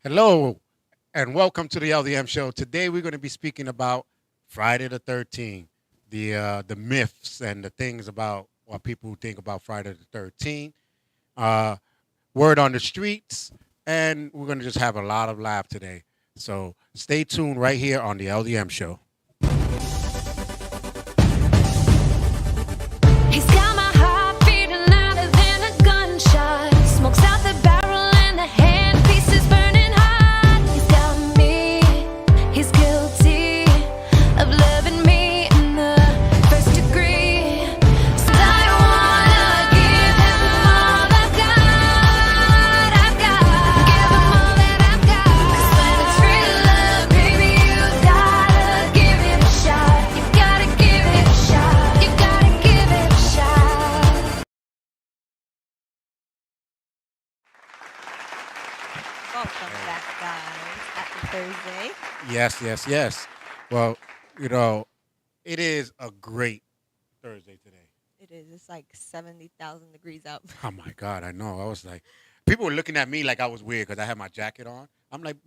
Hello, and welcome to the LDM Show. Today we're going to be speaking about Friday the 13th, the myths and the things about what people think about Friday the 13th, uh, word on the streets, and we're going to just have a lot of laugh today. So stay tuned right here on the LDM Show. He's got my heart beating louder than a gunshot. Smokes out the barrel and the handpiece is burning hot. He's got me, he's guilty of loving me in the first degree. So I wanna give him all I've got. Give him all that I've got. 'Cause when it's real love, baby, you gotta give it a shot. You gotta give it a shot. You gotta give it a shot. Welcome back, guys. Happy Thursday. Yes, yes, yes. Well, you know, it is a great Thursday today. It is. It's like 70,000 degrees out. Oh my God, I know. I was like, people were looking at me like I was weird because I had my jacket on. I'm like,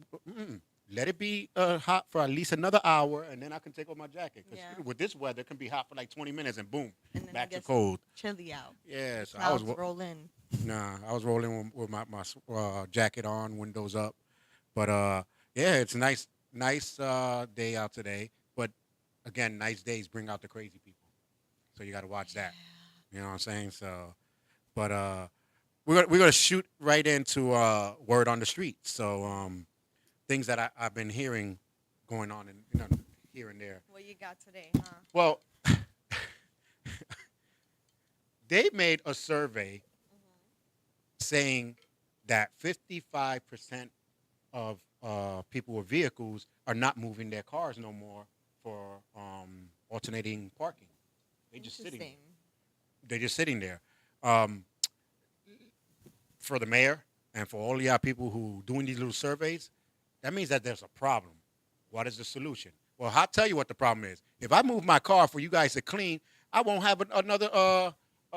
let it be hot for at least another hour, and then I can take off my jacket. Because Yeah. with this weather, it can be hot for like 20 minutes, and boom, And then back it to gets cold. chilly out. Yeah, so Clouds roll in. I was rolling with my jacket on, windows up. But yeah, it's a nice day out today. But again, nice days bring out the crazy people. So you got to watch that. You know what I'm saying? So, but we're gonna shoot right into word on the street. So things that I've been hearing going on and here and there. What you got today, huh? Well, they made a survey saying that 55% of people with vehicles are not moving their cars no more for alternating parking. They just sitting. Interesting. They're just sitting there. Um, for the mayor and for all y'all people who doing these little surveys, that means that there's a problem. What is the solution? Well, I'll tell you what the problem is. If I move my car for you guys to clean, I won't have another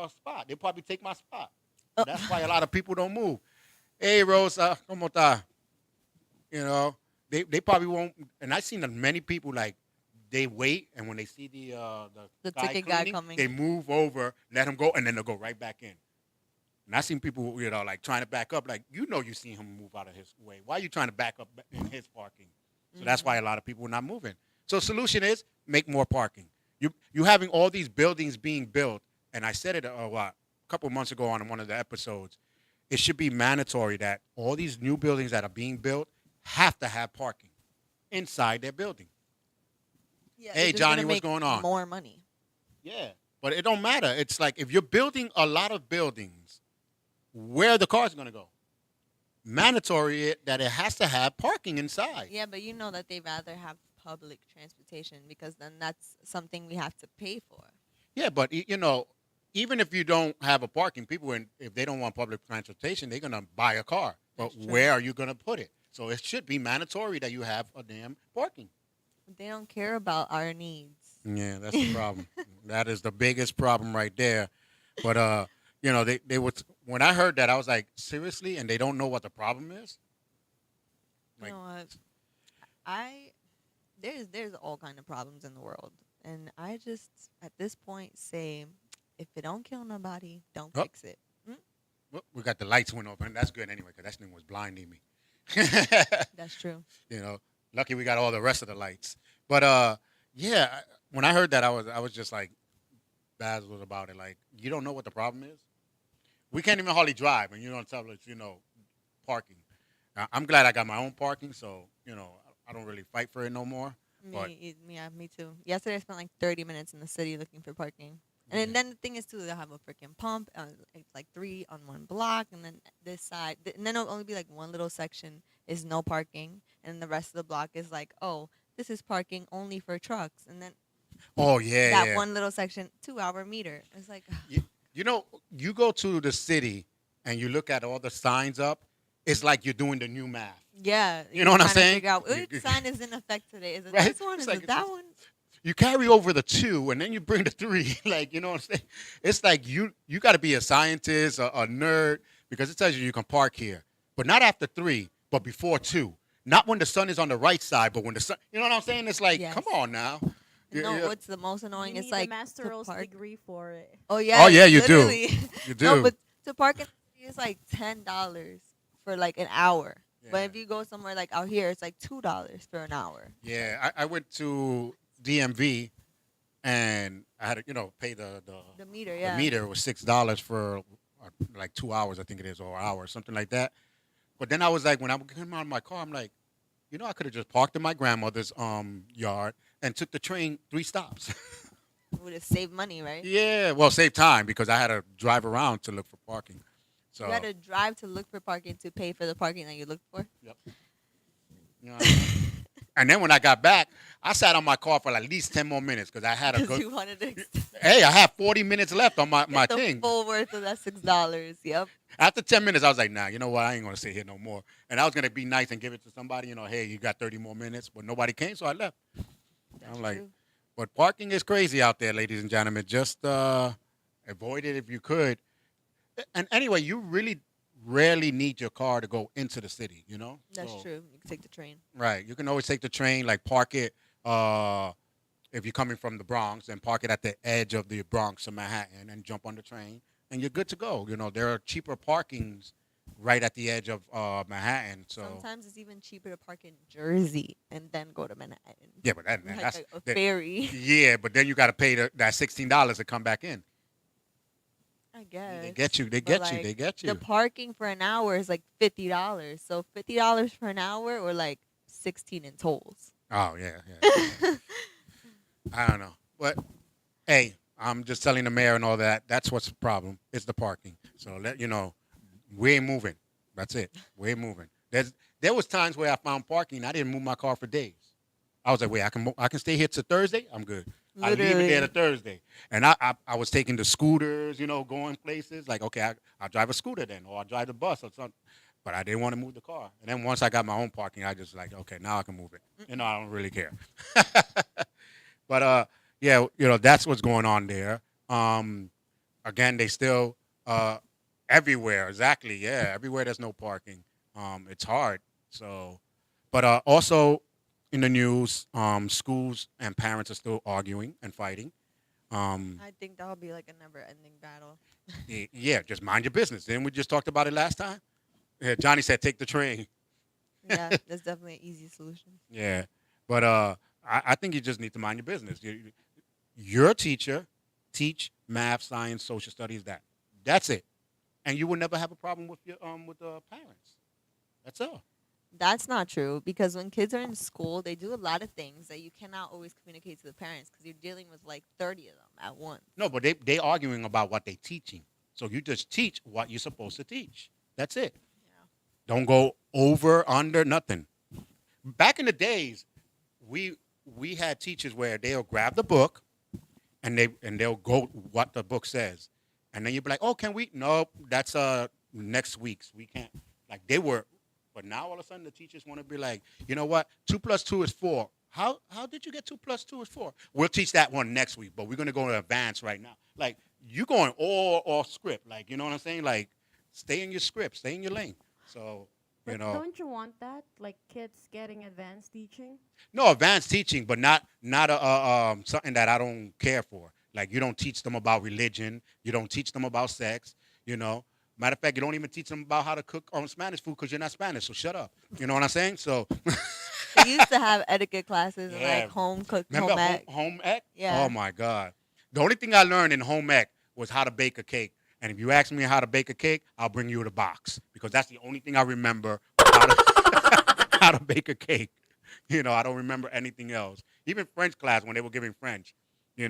spot. They'll probably take my spot. Oh. That's why a lot of people don't move. Hey, Rosa, ¿cómo está? You know, they probably won't. And I've seen that many people like they wait, and when they see the ticket guy cleaning, coming. they move over, let him go, and then they'll go right back in. And I seen people, like trying to back up, like you seen him move out of his way. Why are you trying to back up in his parking? So that's why a lot of people are not moving. So solution is make more parking. You having all these buildings being built, and I said it a couple months ago on one of the episodes. It should be mandatory that all these new buildings that are being built have to have parking inside their building. Yeah, Hey, they're just Johnny, gonna what's make going on? More money. Yeah, but it don't matter. It's like if you're building a lot of buildings, where are the cars going to go? Mandatory that it has to have parking inside. Yeah, but you know that they rather have public transportation because then that's something we have to pay for. Yeah, but even if you don't have a parking, people, if they don't want public transportation, they're going to buy a car. But That's true. where are you going to put it? So it should be mandatory that you have a damn parking. They don't care about our needs. Yeah, that's the problem. That is the biggest problem right there. But they would. When I heard that, I was like, seriously, and they don't know what the problem is. You Like- know what? There's all kind of problems in the world, and I just at this point say, if it don't kill nobody, don't Oh. fix it. Well, we got the lights went open. That's good anyway, because that thing was blinding me. That's true. Lucky we got all the rest of the lights. But yeah, when I heard that, I was just like dazzled about it. Like, you don't know what the problem is. We can't even hardly drive, and you don't tell us, parking. I'm glad I got my own parking, so I don't really fight for it no more. But- Me too. Yesterday I spent like 30 minutes in the city looking for parking. And then the thing is too, they'll have a freaking pump. It's like 3 on one block, and then this side, and then it'll only be like one little section is no parking, and the rest of the block is like, oh, this is parking only for trucks, and then Oh yeah, that yeah. one little section, 2-hour meter. It's like, You go to the city and you look at all the signs up. It's like you're doing the new math. yeah, You know what I'm trying to saying? Figure out which sign is in effect today. Is it Right? this one? It's Is like it that it's- one? You carry over the 2 and then you bring the 3. Like, you know what I'm saying? It's like you got to be a scientist, a nerd, because it tells you can park here, but not after 3. but before 2. Not when the sun is on the right side, but when the sun, you know what I'm saying? It's like, Yes. come on now. No, what's the most You annoying need is a like master to roast park. degree for it. Oh yeah. Oh, yeah, you do. literally. You do. No, but to park in the city is like $10 for like an hour. But Yeah. if you go somewhere like out here, it's like $2 for an hour. Yeah, I went to DMV and I had to, pay the The meter, the yeah. meter was $6 for like 2 hours, I think it is, or an hour, something like that. But then I was like, when I came out of my car, I'm like, I could have just parked in my grandmother's yard and took the train 3 stops. Would have saved money, right? Yeah, well, save time because I had to drive around to look for parking. So, You had to drive to look for parking to pay for the parking that you looked for. yep. You know what I mean? And then when I got back, I sat on my car for at least 10 more minutes because I had a Because good. you wanted to Hey, I have 40 minutes left on my get the thing. full worth of that $6. Yep. After 10 minutes, I was like, nah, you know what? I ain't going to sit here no more. And I was going to be nice and give it to somebody, hey, you got 30 more minutes. But nobody came, so I left. That's I'm like, true. but parking is crazy out there, ladies and gentlemen. Just avoid it if you could. And anyway, you really rarely need your car to go into the city, That's So, true. You can take the train. Right. You can always take the train, like park it if you're coming from the Bronx, and park it at the edge of the Bronx or Manhattan and jump on the train, and you're good to go. There are cheaper parkings right at the edge of Manhattan. So Sometimes it's even cheaper to park in Jersey and then go to Manhattan. yeah, but Like that's a that- ferry. yeah, but then you got to pay that $16 to come back in. I guess. They get you. They But, get you. like, They get The you. parking for an hour is like $50. So $50 for an hour or like 16 in tolls. Oh yeah. I don't know, but hey, I'm just telling the mayor and all that. That's what's the problem. It's the parking. So we ain't moving. That's it. We ain't moving. There was times where I found parking. I didn't move my car for days. I was like, wait, I can stay here till Thursday. I'm good. I leave it Literally. there to Thursday. And I was taking the scooters, going places. Like, okay, I'll drive a scooter then, or I'll drive the bus or something. But I didn't want to move the car. And then once I got my own parking, I just like, okay, now I can move it. I don't really care. But yeah, that's what's going on there. Again, they still everywhere. Exactly, yeah, everywhere there's no parking. It's hard. So, but also in the news, schools and parents are still arguing and fighting. I think that'll be like a never-ending battle. Yeah, just mind your business. Then we just talked about it last time. Yeah, Johnny said take the train. Yeah, that's definitely an easy solution. Yeah, but I think you just need to mind your business. Your teacher, teach math, science, social studies. That's it, and you will never have a problem with your with the parents. That's all. That's not true because when kids are in school, they do a lot of things that you cannot always communicate to the parents because you're dealing with like 30 of them at once. No, but they arguing about what they teaching. So you just teach what you're supposed to teach. That's it. Yeah. Don't go over, under, nothing. Back in the days, we had teachers where they'll grab the book and they'll go what the book says. And then you'll be like, oh, can we? No, that's next week's. We can't. Like they were, but now all of a sudden the teachers want to be like, you know what? 2 + 2 is 4. How did you get 2 + 2 is 4? We'll teach that one next week, but we're gonna go to advance right now. Like you going all off script. Like you know what I'm saying? Like stay in your script, stay in your lane. So But don't you want that? Like kids getting advanced teaching? no advanced teaching, but not something that I don't care for. Like you don't teach them about religion, you don't teach them about sex. Matter of fact, you don't even teach them about how to cook Spanish food because you're not Spanish. So shut up. You know what I'm saying? So We used to have etiquette classes and Yeah. like home cook, remember home ec. home ec? Yeah. Oh my God. The only thing I learned in home ec was how to bake a cake. And if you ask me how to bake a cake, I'll bring you the box because that's the only thing I remember how to, how to bake a cake. I don't remember anything else. Even French class when they were giving French, it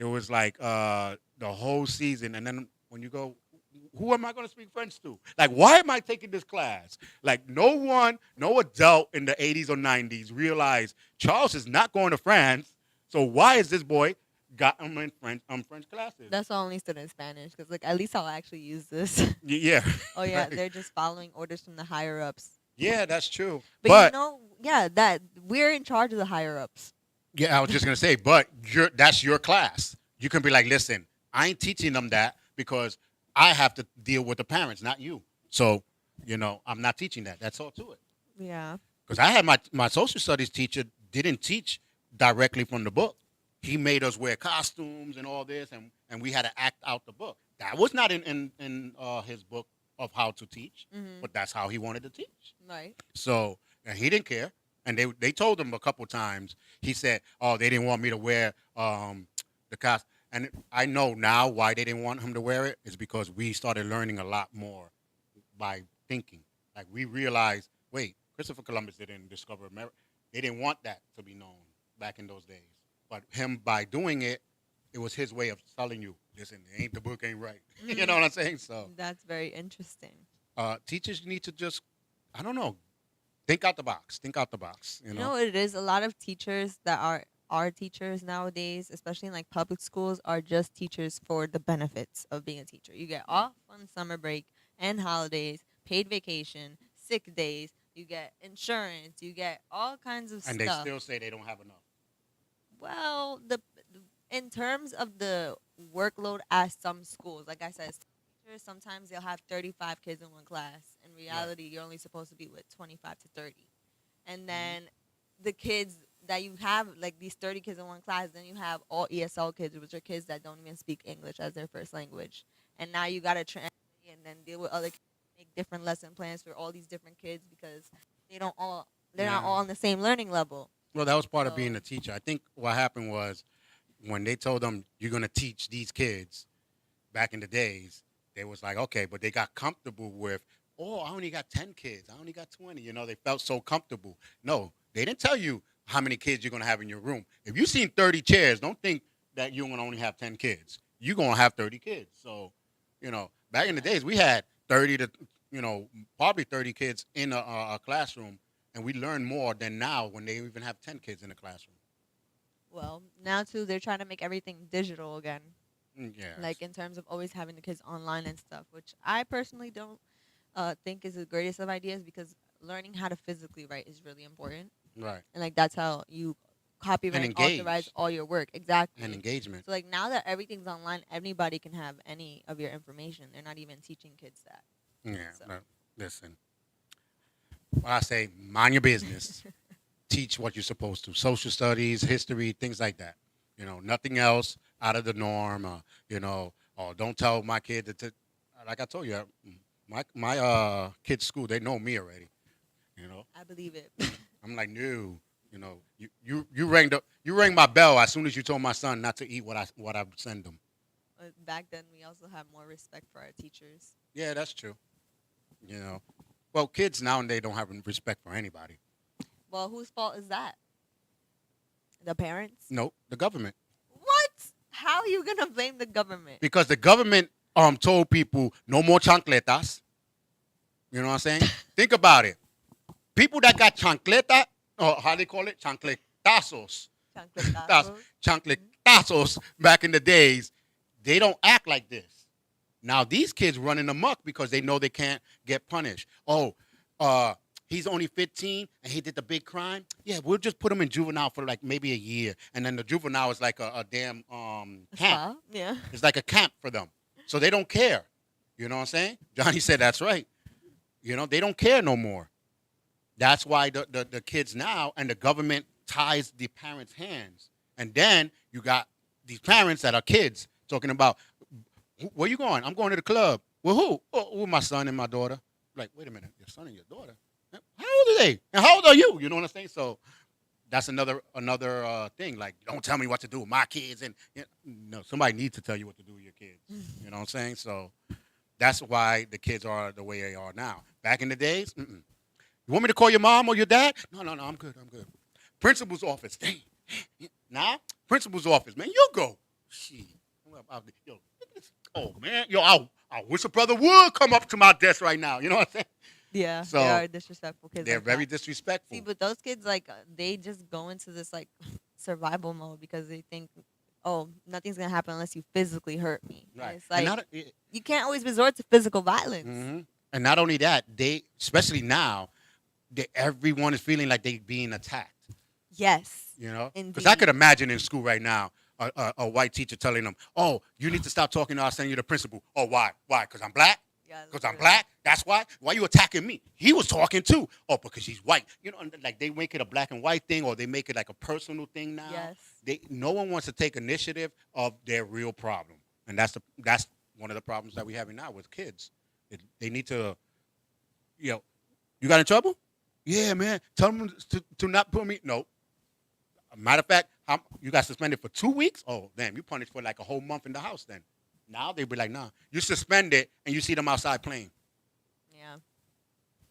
was like the whole season. And then when you go, who am I going to speak French to? Like, why am I taking this class? Like, no adult in the 80s or 90s realized Charles is not going to France. So why is this boy got him in French classes? That's why I only studied Spanish because like at least I'll actually use this. Yeah. Oh yeah, Right. they're just following orders from the higher ups. Yeah, that's true. But that we're in charge of the higher ups. Yeah, I was just gonna say, but that's your class. You can be like, listen, I ain't teaching them that because I have to deal with the parents, not you. So, I'm not teaching that. That's all to it. Yeah. Because I had my social studies teacher didn't teach directly from the book. He made us wear costumes and all this, and we had to act out the book. That was not in his book of how to teach, Mm-hmm. but that's how he wanted to teach. Right. So and he didn't care. And they told him a couple times. He said, "Oh, they didn't want me to wear the costume." And I know now why they didn't want him to wear it is because we started learning a lot more by thinking. Like we realized, wait, Christopher Columbus didn't discover America. They didn't want that to be known back in those days. But him by doing it, it was his way of telling you, listen, ain't the book ain't right. You know what I'm saying? So That's very interesting. teachers need to just, I don't know, think out the box. Think out the box. You You know? know what it is? A lot of teachers that are teachers nowadays, especially in like public schools, are just teachers for the benefits of being a teacher. You get off on summer break and holidays, paid vacation, sick days. You get insurance. You get all kinds of And they stuff. still say they don't have enough. Well, in terms of the workload at some schools, like I said, some teachers sometimes they'll have 35 kids in one class. In reality, you're only supposed to be with 25 to 30. And then the kids that you have, like these 30 kids in one class, then you have all ESL kids, which are kids that don't even speak English as their first language. And now you got to translate and then deal with other kids, make different lesson plans for all these different kids because they're not Yeah. all on the same learning level. Well, that was part of So- being a teacher. I think what happened was when they told them you're going to teach these kids back in the days, they was like, okay, but they got comfortable with, oh, I only got 10 kids. I only got 20. You know, they felt so comfortable. No, they didn't tell you how many kids you're going to have in your room. If you've seen 30 chairs, don't think that you're going to only have 10 kids. You're going to have 30 kids. So, you know, back in the days, we had 30 to, probably 30 kids in a classroom. And we learn more than now when they even have 10 kids in the classroom. Well, now too, they're trying to make everything digital again. Yeah. Like in terms of always having the kids online and stuff, which I personally don't think is the greatest of ideas because learning how to physically write is really important. Right. And like that's how you copyright and engage. authorize all your work. Exactly. And engagement. So like now that everything's online, anybody can have any of your information. They're not even teaching kids that. Yeah. So. No, listen. Well, I say, mind your business. Teach what you're supposed to. Social studies, history, things like that. Nothing else out of the norm. Or don't tell my kid to. Like I told you, my kids' school, they know me already. I believe it. I'm like, no. You rang my bell as soon as you told my son not to eat what I send him. But back then, we also have more respect for our teachers. Yeah, that's true. Well, kids nowadays don't have respect for anybody. Well, whose fault is that? The parents? No, the government. What? How are you gonna blame the government? Because the government told people no more chancletas. You know what I'm saying? Think about it. People that got chancleta, or how they call it, chancletazos. Chancletazos back in the days, they don't act like this. Now these kids running amok because they know they can't get punished. Oh, he's only 15 and he did the big crime. Yeah, we'll just put him in juvenile for like maybe a year, and then the juvenile is like a damn camp. Yeah. It's like a camp for them, so they don't care. You know what I'm saying? Johnny said that's right. They don't care no more. That's why the kids now and the government ties the parents' hands, and then you got these parents that are kids talking about. Where you going? I'm going to the club. With who? Oh, with my son and my daughter. Like, wait a minute, your son and your daughter? How old are they? And how old are you? You know what I'm saying? So that's another thing. Like, don't tell me what to do with my kids. And no, somebody needs to tell you what to do with your kids. You know what I'm saying? So that's why the kids are the way they are now. Back in the days, you want me to call your mom or your dad? No, I'm good. Principal's office. Dang. Now, principal's office, man, you go. Shit. Yo, oh man, I wish a brother would come up to my desk right now. You know what I'm saying? Yeah, So, they are disrespectful kids. They're like very that. disrespectful. See, but those kids, like, they just go into this, like, survival mode because they think, oh, nothing's going to happen unless you physically hurt me. And Right. it's like, And you can't always resort to physical violence. Mhm. And not only that, especially now, everyone is feeling like they're being attacked. Yes. Because I Indeed. could imagine in school right now, a white teacher telling them, "Oh, you need to stop talking. I'll send you to the principal." Oh, why? Why? Because I'm black. Yeah. Because I'm literally. black. That's why. Why you attacking me? He was talking too. Oh, because she's white. You know, and like they make it a black and white thing, or they make it like a personal thing now. Yes. No one wants to take initiative of their real problem, and that's one of the problems that we're having now with kids. They need to, you got in trouble? Yeah, man. Tell them to not put me. No. Matter of fact, you got suspended for 2 weeks? Oh, damn, you punished for like a whole month in the house then. Now they be like, nah. You suspend it and you see them outside playing. Yeah.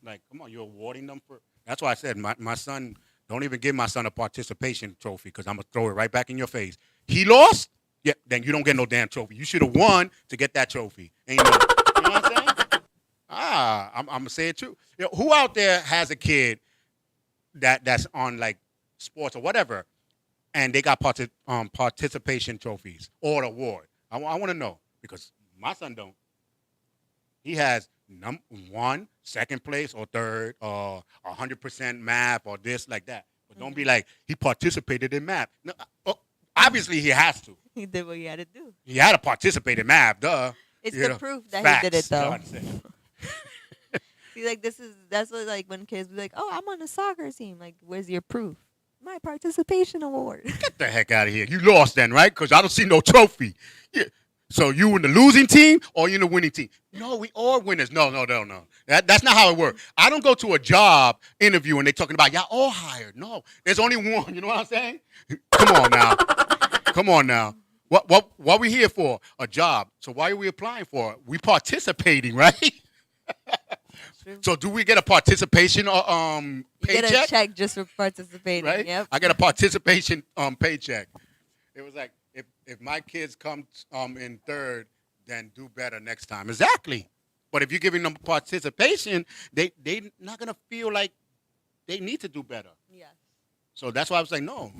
Like, come on, you're awarding them for. That's why I said my son, don't even give my son a participation trophy because I'm going to throw it right back in your face. He lost? Yeah, then you don't get no damn trophy. You should have won to get that trophy. Ain't no, you know what I'm saying? I'm going to say it too. Who out there has a kid that's on like sports or whatever, and they got participation trophies or an award? I want to know because my son don't. He has one, second place, or third, or 100% math, or this like that. But don't be like he participated in math. No, obviously he has to. He did what he had to do. He had to participate in math, duh. It's You the know, proof that facts, he did it though. God said. See, like that's what like when kids be like, "Oh, I'm on the soccer team." Like, where's your proof? My participation award. Get the heck out of here. You lost then, right? Because I don't see no trophy. Yeah. So you in the losing team or you in the winning team? No, we all winners. No. That's not how it works. I don't go to a job interview and they talking about y'all all hired. No, there's only one. You know what I'm saying? Come on now. What we here for? A job. So why are we applying for it? We participating, right? True. So do we get a participation You paycheck? get a check just for participating. Right? Yep. I get a participation paycheck. It was like if my kids come in third, then do better next time. Exactly. But if you're giving them participation, they not gonna feel like they need to do better. Yes. So that's why I was like, no,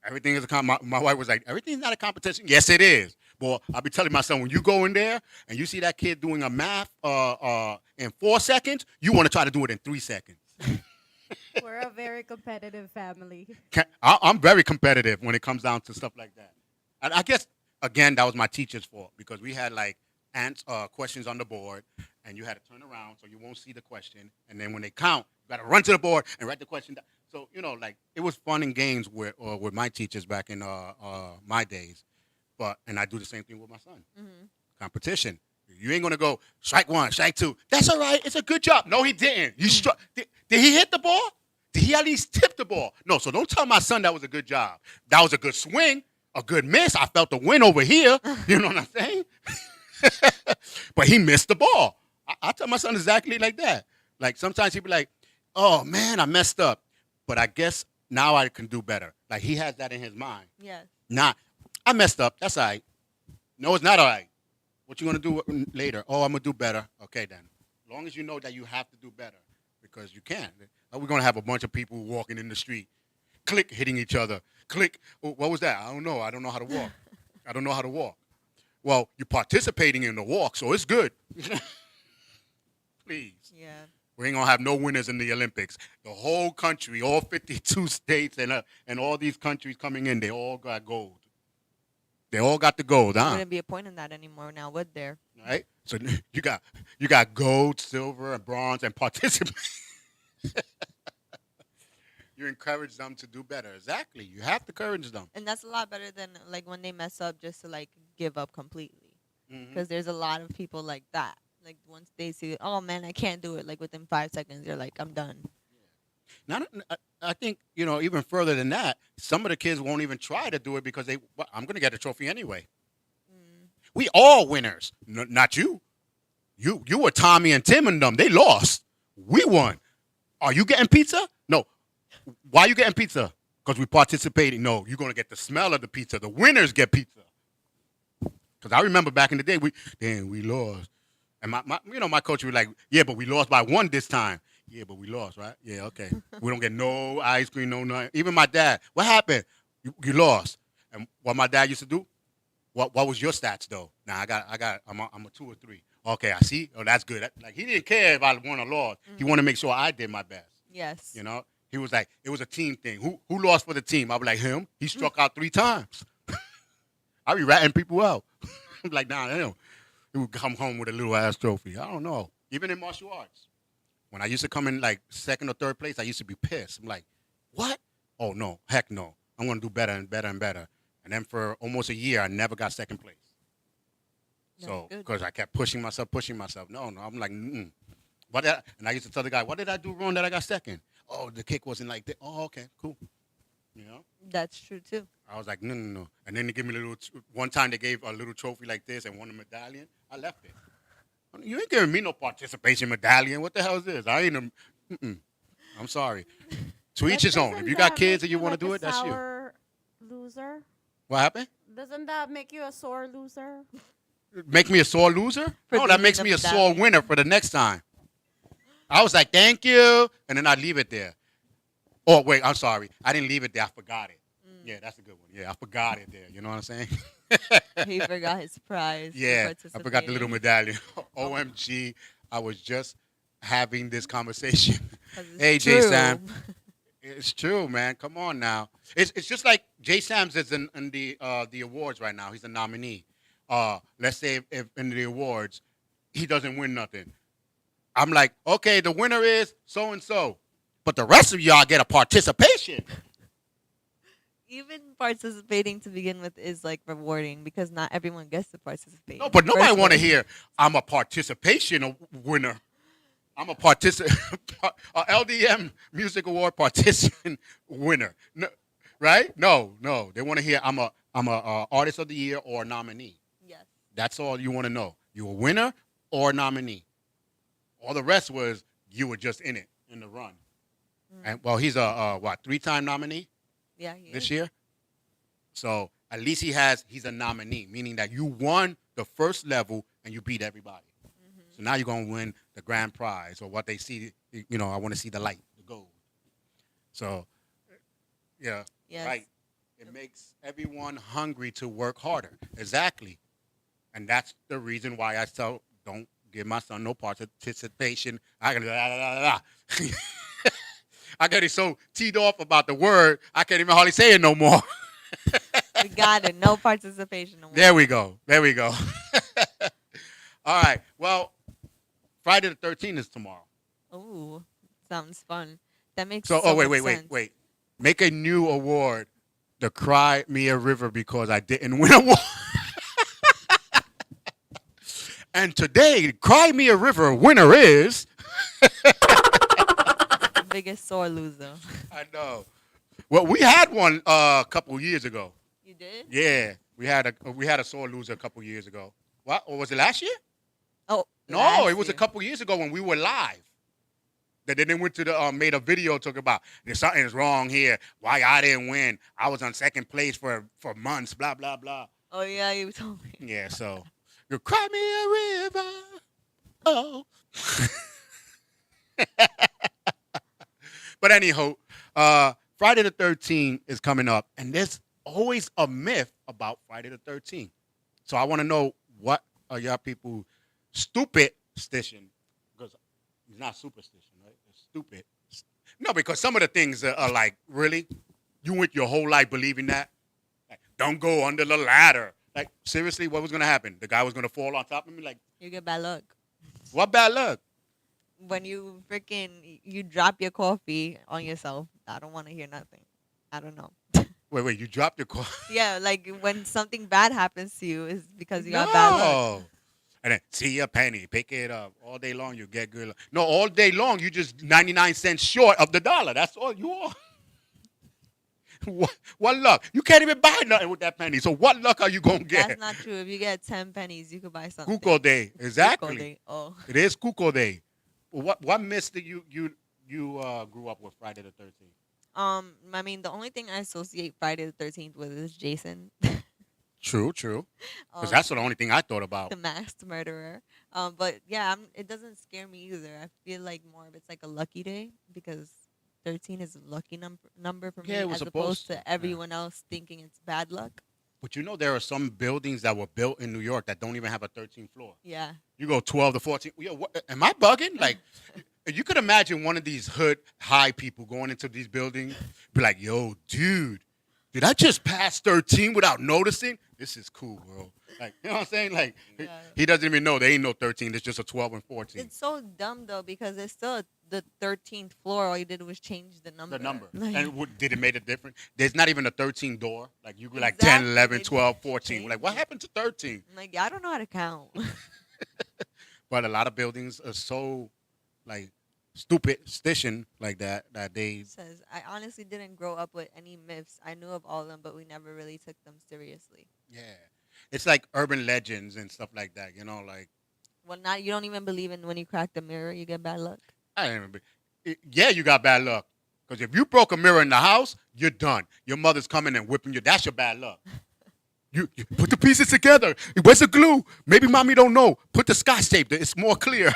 everything is a my wife was like, everything's not a competition. Yes, it is. Boy, I'll be telling my son, when you go in there and you see that kid doing a math in 4 seconds, you want to try to do it in 3 seconds. We're a very competitive family. I'm very competitive when it comes down to stuff like that. And I guess, again, that was my teacher's fault because we had like questions on the board and you had to turn around so you won't see the question. And then when they count, you got to run to the board and write the question down. So, like it was fun and games with my teachers back in my days. And I do the same thing with my son. Mm-hmm. Competition. You ain't going to go strike one, strike two. That's all right. It's a good job. No, he didn't. You struck. Did he hit the ball? Did he at least tip the ball? No, so don't tell my son that was a good job. That was a good swing, a good miss. I felt the win over here. You know what I'm saying? But he missed the ball. I tell my son exactly like that. Like sometimes he'd be like, oh, man, I messed up. But I guess now I can do better. Like he has that in his mind. Yes. Nah, I messed up. That's all right. No, it's not all right. What you going to do later? Oh, I'm going to do better. Okay, then. As long as you know that you have to do better because you can. We're going to have a bunch of people walking in the street, click, hitting each other. Click. Oh, what was that? I don't know. I don't know how to walk. I don't know how to walk. Well, you're participating in the walk, so it's good. Please. Yeah. We ain't going to have no winners in the Olympics. The whole country, all 52 states and all these countries coming in, they all got gold. They all got the gold, There huh? wouldn't be a point in that anymore now, would there? Right? So you got gold, silver, and bronze, and participate. You encourage them to do better. Exactly. You have to encourage them. And that's a lot better than like when they mess up just to like give up completely. Mhm. Because there's a lot of people like that. Like once they see, oh man, I can't do it. Like within 5 seconds, they're like, I'm done. Now, I think, even further than that, some of the kids won't even try to do it because I'm going to get a trophy anyway. Mm. We all winners. Not you. You were Tommy and Tim and them. They lost. We won. Are you getting pizza? No. Why are you getting pizza? Because we participated. No, you're going to get the smell of the pizza. The winners get pizza. Because I remember back in the day, we lost. And my coach was like, yeah, but we lost by 1 this time. Yeah, but we lost, right? Yeah, okay. We don't get no ice cream, no nothing. Even my dad, what happened? You lost. And what my dad used to do? What was your stats though? Nah, I'm a 2 or 3. Okay, I see. Oh, that's good. Like he didn't care if I won or lost. Mm-hmm. He wanted to make sure I did my best. Yes. He was like, it was a team thing. Who lost for the team? I was like, him. He struck out 3 times. I be ratting people out. I'm like, nah, him. he would come home with a little ass trophy. I don't know. Even in martial arts, when I used to come in like second or third place, I used to be pissed. I'm like, what? Oh no, heck no. I'm gonna do better and better and better. And then for almost a year, I never got second place. So That's good. because I kept pushing myself. No. I'm like, mm. And I used to tell the guy, what did I do wrong that I got second? Oh, the kick wasn't like that. Oh, okay, cool. You know. That's true too. I was like, no. And then they give me a little. One time they gave a little trophy like this and won a medallion. I left it. You ain't giving me no participation medallion. What the hell is this? I ain't. I'm sorry. To each his own. If you got kids and you want to do it, that's you. Sour loser. What happened? Doesn't that make you a sore loser? Make me a sore loser? For No, that losing makes the me a sore medallion. winner for the next time. I was like, thank you, and then I leave it there. Oh wait, I'm sorry. I didn't leave it there. I forgot it. Yeah, that's a good one. Yeah, I forgot it there. You know what I'm saying? He forgot his prize. for Yeah, I forgot the little participating. medallion. OMG, I was just having this conversation. 'Cause it's Hey, Jay true. Sam. It's true, man. Come on now. It's just like Jay Sam's is in the awards right now. He's a nominee. Let's say if in the awards he doesn't win nothing. I'm like, okay, the winner is so and so, but the rest of y'all get a participation. Even participating to begin with is like rewarding because not everyone gets to participate. No, but nobody First want to place. hear I'm a participation winner. I'm a LDM Music Award participant winner. No, right? No. They want to hear I'm a artist of the year or a nominee. Yes. That's all you want to know. You a winner or a nominee. All the rest was you were just in it in the run. And well, he's a 3-time nominee Yeah. He this is. year. So at least he's a nominee, meaning that you won the first level and you beat everybody. So now you're gonna win the grand prize or what they see. You know, I want to see the light, the gold. So, yeah, Yes. right. It makes everyone hungry to work harder. Exactly, and that's the reason why I tell don't give my son no participation. I get it so teed off about the word I can't even hardly say it no more. We got it. No participation. award. There we go. All right. Well, Friday the 13th is tomorrow. Ooh, sounds fun. That makes So, so much wait. sense. Make a new award, the Cry Me a River because I didn't win a award. And today, Cry Me a River winner is. The biggest sore loser. I know. Well, we had one a couple years ago. You did? Yeah, we had a sore loser a couple years ago. What? Or was it last year? Oh. No, last it was a year. couple years ago when we were live. That they then went to the made a video talking about there's something's wrong here. Why I didn't win? I was on second place for months. Blah blah blah. Oh yeah, you told me. Yeah, so you cry me a river. Oh. But anyhow, Friday the 13th is coming up, and there's always a myth about Friday the 13th. So I want to know what are y'all people superstition? Because it's not superstition, right? It's stupid. No, because some of the things are like, really? You went your whole life believing that? Like, don't go under the ladder. Like, seriously, what was going to happen? The guy was going to fall on top of me? Like, You get bad luck. what bad luck? When you you drop your coffee on yourself. I don't want to hear nothing. I don't know. Wait, you dropped your car? Yeah, like when something bad happens to you is because you got bad luck. No. And then see a penny, pick it up. All day long you get good luck. No, all day long you just 99 cents short of the dollar. That's all you are. What luck? You can't even buy nothing with that penny. So what luck are you going to get? That's not true. If you get 10 pennies, you could buy something. Kuko Day. Exactly. Kuko Day. Oh. It is Kuko Day. Well, what myths did you grew up with Friday the 13th? I mean, the only thing I associate Friday the 13th with is Jason, True. Because um, that's the only thing I thought about. the masked murderer. But yeah, it doesn't scare me either. I feel like more of it's like a lucky day because 13 is a lucky number for me, Yeah, it was as supposed opposed to, to everyone else thinking it's bad luck. But you know there are some buildings that were built in New York that don't even have a 13th floor. Yeah. You go 12 to 14. Yo, what, am I bugging? Like, you could imagine one of these hood high people going into these buildings, be like, yo, dude, did I just pass 13 without noticing? This is cool, bro. Like, you know what I'm saying? Like, Yeah. he doesn't even know there ain't no 13. It's just a 12 and 14. It's so dumb though because it's still the 13th floor. All you did was change the number. The number. Like, And did it make a difference? There's not even a 13 door. Like, you go like Exactly. 10, 11, They 12, just 14. Like, changed what it. happened to 13? I'm like, yeah, I don't know how to count. But a lot of buildings are so, like, superstition like that they, Says, I honestly didn't grow up with any myths. I knew of all of them, but we never really took them seriously. yeah. It's like urban legends and stuff like that, like, Well, not you don't even believe in when you crack the mirror, you get bad luck. I don't remember. Yeah, you got bad luck. Because if you broke a mirror in the house, you're done. Your mother's coming and whipping you. That's your bad luck. You put the pieces together. Where's the glue? Maybe mommy don't know. Put the scotch tape. It's more clear.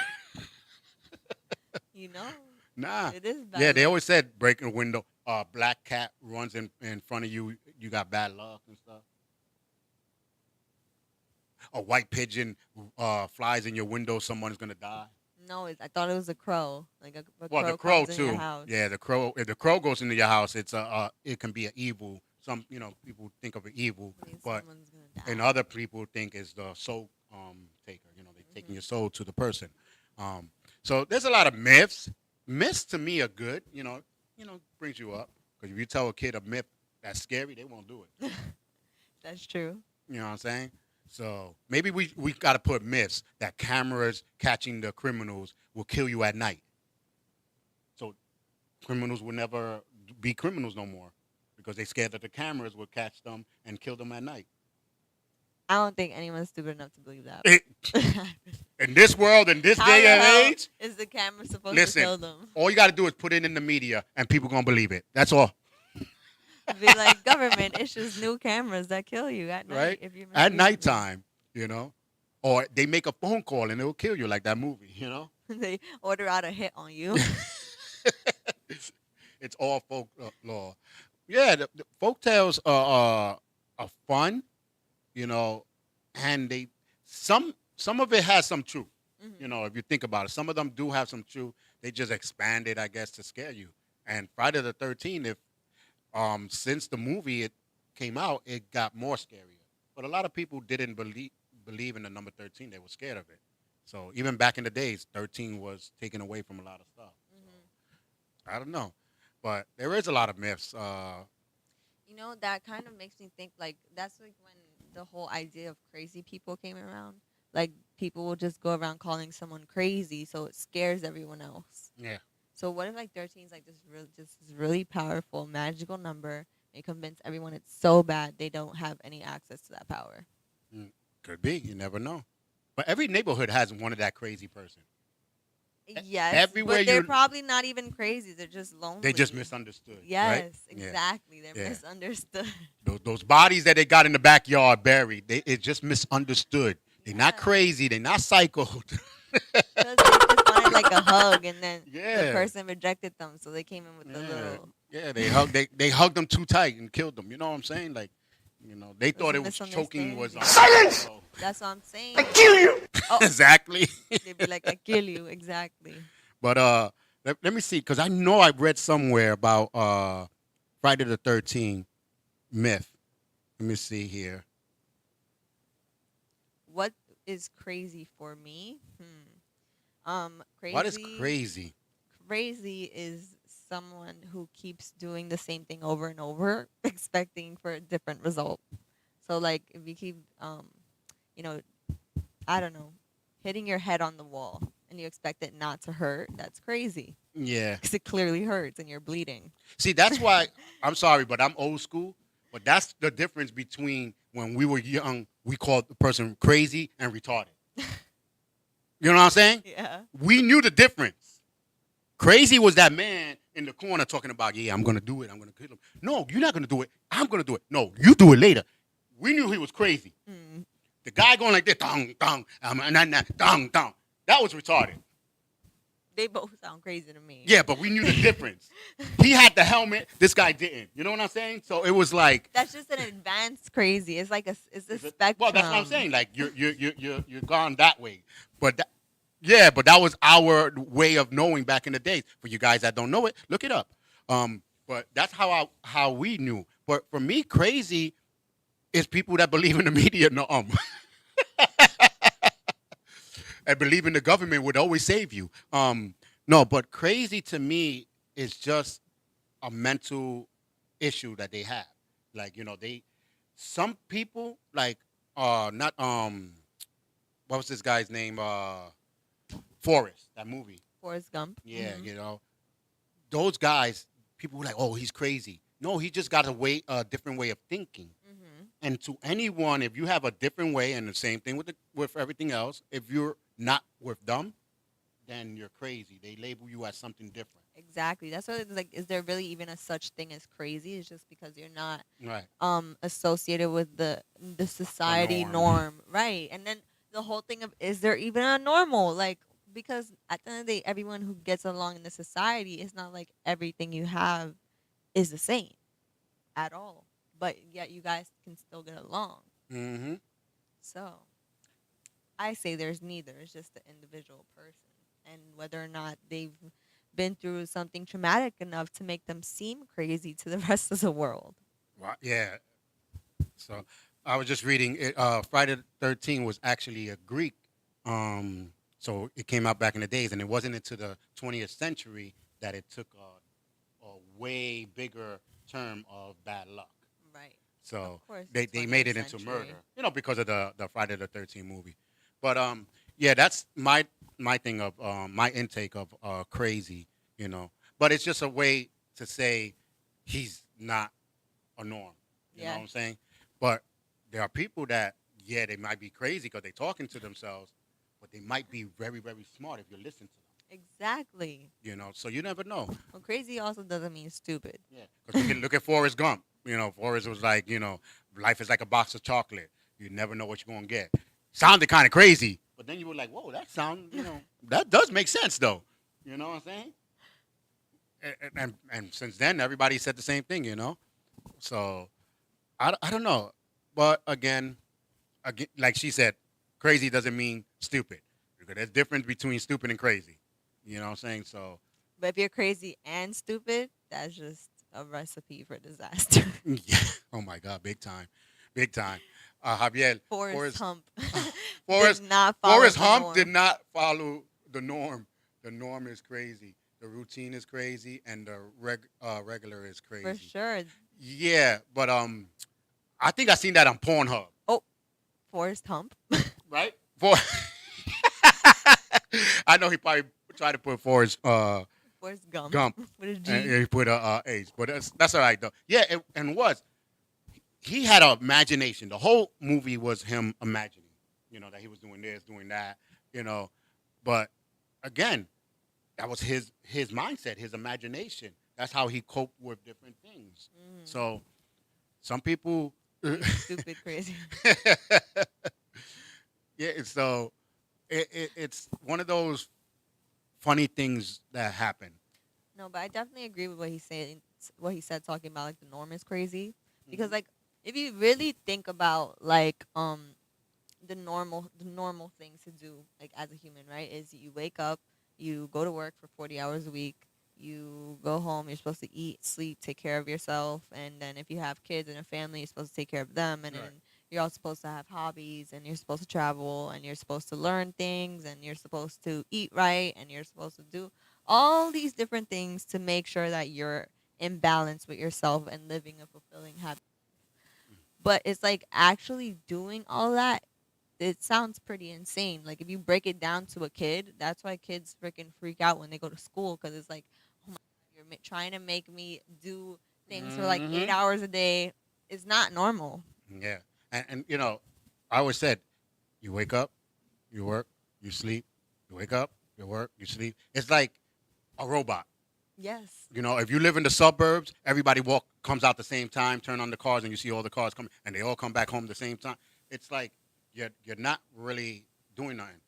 You know, Nah. it is bad. Yeah, they luck. always said breaking a window. Black cat runs in front of you. You got bad luck and stuff. A white pigeon flies in your window. Someone's gonna die. No, I thought it was a crow. Like a Well, crow the crow comes in your too. house. Yeah, the crow. If the crow goes into your house, it can be an evil. Some people think of it evil, Means but someone's gonna die. and other people think it's the soul taker. They're taking your soul to the person. So there's a lot of myths. Myths to me are good. Brings you up because if you tell a kid a myth that's scary, they won't do it. That's true. You know what I'm saying? So maybe we got to put myths that cameras catching the criminals will kill you at night. So criminals will never be criminals no more because they scared that the cameras would catch them and kill them at night. I don't think anyone's stupid enough to believe that. In this world, in this How day the and hell age, is the camera supposed listen, to kill them? all you got to do is put it in the media and people going to believe it. That's all. Be like, government issues new cameras that kill you at night. Right? If you're At misusing nighttime, or they make a phone call and it will kill you like that movie, them. They order out a hit on you. It's all folk law. Yeah, the folk tales are fun, and some of it has some truth. Mhm. If you think about it, some of them do have some truth. They just expanded, I guess, to scare you. And Friday the 13th, if since the movie it came out, it got more scarier. But a lot of people didn't believe in the number 13. They were scared of it. So even back in the days, 13 was taken away from a lot of stuff. I don't know, but there is a lot of myths. That kind of makes me think like that's like when the whole idea of crazy people came around. Like people will just go around calling someone crazy, so it scares everyone else. Yeah. So what if like 13 is like this really powerful magical number? They convince everyone it's so bad they don't have any access to that power. Could be. You never know. But every neighborhood has one of that crazy person. Yes, everywhere but they're you- probably not even crazy. They're just lonely. They just misunderstood. Yes, right? Yeah. exactly. They're Yeah. misunderstood. Those bodies that they got in the backyard buried, it's just misunderstood. They're not Yeah. crazy. They're not psycho. Because they just wanted like a hug, and then the Yeah. person rejected them, so they came in with the little. Yeah, they hugged them too tight and killed them. You know what I'm saying? Like, they thought a it was choking was misunderstanding. That's what I'm saying. Oh, exactly. they'd be like, "I kill you." Exactly. But let me see, because I know I read somewhere about Friday the 13th myth. Let me see here. What is crazy for me? Crazy. What is crazy? Crazy is someone who keeps doing the same thing over and over, expecting for a different result. So, like, if you keep, I don't know, hitting your head on the wall and you expect it not to hurt, that's crazy. Yeah. Because it clearly hurts and you're bleeding. See, that's why I'm sorry, but I'm old school. But that's the difference between when we were young, we called the person crazy and retarded. You know what I'm saying? Yeah. We knew the difference. Crazy was that man in the corner talking about, yeah, I'm going to do it. I'm going to kill him. No, you're not going to do it. I'm going to do it. No, you do it later. We knew he was crazy. Mm. The guy going like this, dong, dong, dong, dong. That was retarded. They both sound crazy to me. Yeah, but we knew the difference. He had the helmet. This guy didn't. You know what I'm saying? So it was like, That's just an advanced crazy. It's like it's a is it- spectrum. well, that's what I'm saying. Like you're gone that way. But but that was our way of knowing back in the days. For you guys that don't know it, look it up. But that's how we knew. But for me, crazy is people that believe in the media. No, and believe in the government would always save you. No, but crazy to me is just a mental issue that they have. Like, some people like not what was this guy's name? Forrest, that movie. Forrest Gump. Yeah, Mhm. those guys, people were like, oh, he's crazy. No, he just got a different way of thinking. Mhm. And to anyone, if you have a different way, and the same thing with everything else, if you're not with them, then you're crazy. They label you as something different. Exactly. That's what it's like. Is there really even a such thing as crazy? It's just because you're not Right. associated with the The society norm. norm, right? And then the whole thing of, is there even a normal? Like, because at the end of the day, everyone who gets along in the society, it's not like everything you have is the same at all. But yet you guys can still get along. Mm-hmm. So I say there's neither. It's just the individual person and whether or not they've been through something traumatic enough to make them seem crazy to the rest of the world. Right. Yeah. So I was just reading it. Friday the 13th was actually a Greek. So it came out back in the days, and it wasn't until the 20th century that it took a way bigger term of bad luck. Right. So Of course, they made 20th it into century. murder, because of the Friday the 13th movie. But yeah, that's my thing of my intake of crazy, But it's just a way to say he's not a norm. You know Yeah. what I'm saying? But there are people that, yeah, they might be crazy because they're talking to themselves, but they might be very, very smart if you listen to them. Exactly. So you never know. Well, crazy also doesn't mean stupid. Yeah, because look at Forrest Gump. Forrest was like, life is like a box of chocolate. You never know what you're gonna get. Sounded kind of crazy, but then you were like, whoa, that does make sense though. You know what I'm saying? And since then, everybody said the same thing. So I don't know, but again, like she said, crazy doesn't mean stupid. Because there's difference between stupid and crazy. You know what I'm saying? So But if you're crazy and stupid, that's just a recipe for disaster. yeah. Oh my God, big time, big time. Javier, Forrest Hump Forrest, did not follow Forrest the Hump norm. did not follow the norm. The norm is crazy. The routine is crazy, and the regular is crazy. For sure. Yeah, but I think I seen that on Pornhub. Oh, Forrest Hump. Right? For I know he probably tried to put Forrest Forrest Gump. Gump, With a G. and he put a H, but that's all right though. Yeah, and was he had an imagination. The whole movie was him imagining, that he was doing this, doing that, But again, that was his mindset, his imagination. That's how he coped with different things. So some people, Stupid crazy. yeah. So it's one of those funny things that happen. No, but I definitely agree with what he's saying. What he said, talking about like the norm is crazy, because like if you really think about like the normal things to do like as a human, right? Is you wake up, you go to work for 40 hours a week, you go home, you're supposed to eat, sleep, take care of yourself, and then if you have kids and a family, you're supposed to take care of them, and Right. then you're all supposed to have hobbies, and you're supposed to travel, and you're supposed to learn things, and you're supposed to eat right, and you're supposed to do all these different things to make sure that you're in balance with yourself and living a fulfilling happy. But it's like actually doing all that, it sounds pretty insane. Like if you break it down to a kid, that's why kids freaking freak out when they go to school, because it's like, oh my God, you're trying to make me do things for like 8 hours a day. It's not normal. Yeah, and I always said, you wake up, you work, you sleep, you wake up, you work, you sleep. It's like a robot. Yes. If you live in the suburbs, everybody comes out the same time, turn on the cars, and you see all the cars coming, and they all come back home the same time. It's like you're not really doing nothing.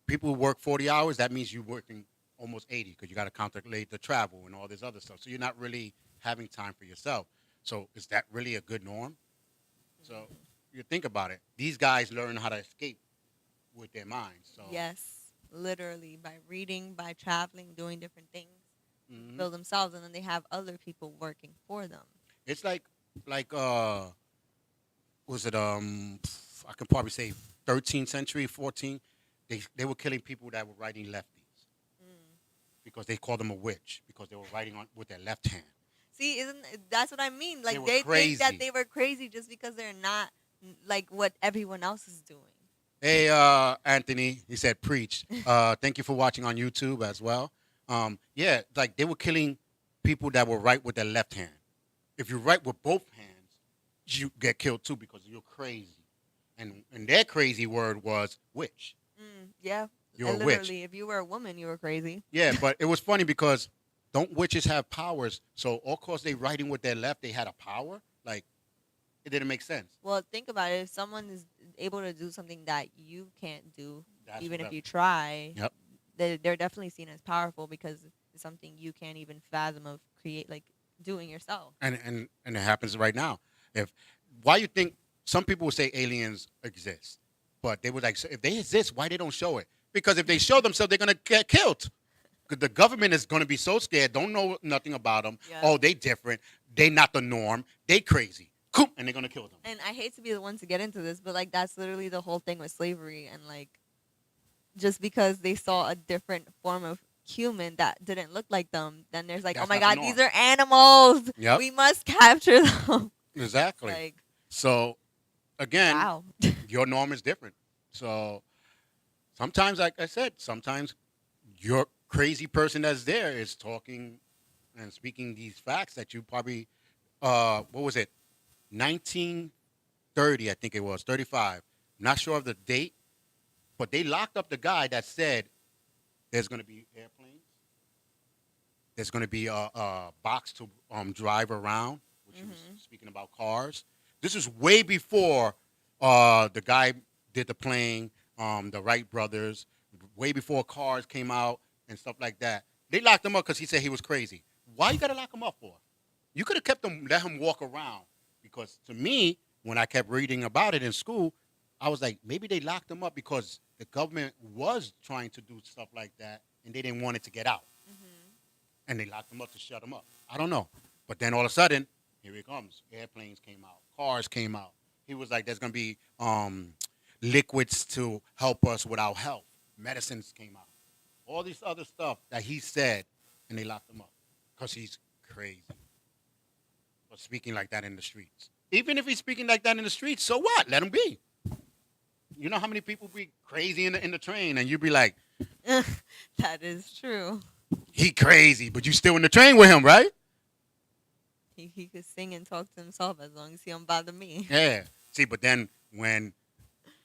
People who work 40 hours, that means you're working almost 80 because you got to calculate the travel and all this other stuff. So you're not really having time for yourself. So is that really a good norm? So you think about it. These guys learn how to escape with their minds. So Yes. Literally by reading, by traveling, doing different things, Mhm. build themselves, and then they have other people working for them. It's like like was it I can probably say 13th century, 14. They were killing people that were writing lefties because they called them a witch because they were writing on with their left hand. See, that's what I mean? Like were they think that crazy. they were crazy just because they're not like what everyone else is doing. Hey, Anthony, he said preach. Thank you for watching on YouTube as well. Yeah, like they were killing people that were right with their left hand. If you write with both hands, you get killed too because you're crazy. And their crazy word was witch. Yeah. You're And a witch. literally, if you were a woman, you were crazy. Yeah, but it was funny because don't witches have powers? So of course they writing with their left, they had a power. Like it didn't make sense. Well, think about it. If someone is able to do something that you can't do, That's even if what- you try, Yep. they're definitely seen as powerful because it's something you can't even fathom of doing yourself. And it happens right now. Why you think some people would say aliens exist, but they would like, so if they exist, why they don't show it? Because if they show themselves, they're gonna get killed. 'Cause the government is gonna be so scared, don't know nothing about them. Yeah. Oh, they different. They not the norm. They crazy. Coop, and they're gonna kill them. And I hate to be the one to get into this, but like that's literally the whole thing with slavery. And like, just because they saw a different form of human that didn't look like them, then there's like, That's oh my not the God, norm. these are animals. Yep. We must capture them. Exactly. Like, So, again, wow. your norm is different. So sometimes, like I said, sometimes your crazy person that's there is talking and speaking these facts that you probably, what was it, 1930, I think it was, 35. Not sure of the date, but they locked up the guy that said there's going to be airplanes, there's going to be a box to drive around, which he was speaking about cars. This is way before the guy did the plane, the Wright brothers, way before cars came out and stuff like that. They locked him up because he said he was crazy. Why you got to lock him up for? You could have kept him, let him walk around. Because to me, when I kept reading about it in school, I was like, maybe they locked him up because the government was trying to do stuff like that and they didn't want it to get out. And they locked him up to shut him up. I don't know. But then all of a sudden, here it comes. Airplanes came out. Cars came out. He was like, there's going to be liquids to help us with our health. Medicines came out. All this other stuff that he said, and they locked him up because he's crazy. But speaking like that in the streets. Even if he's speaking like that in the streets, so what? Let him be. You know how many people be crazy in the train, and you be like, That is true. he crazy, but you still in the train with him, right? He could sing and talk to himself as long as he don't bother me. Yeah. See, but then when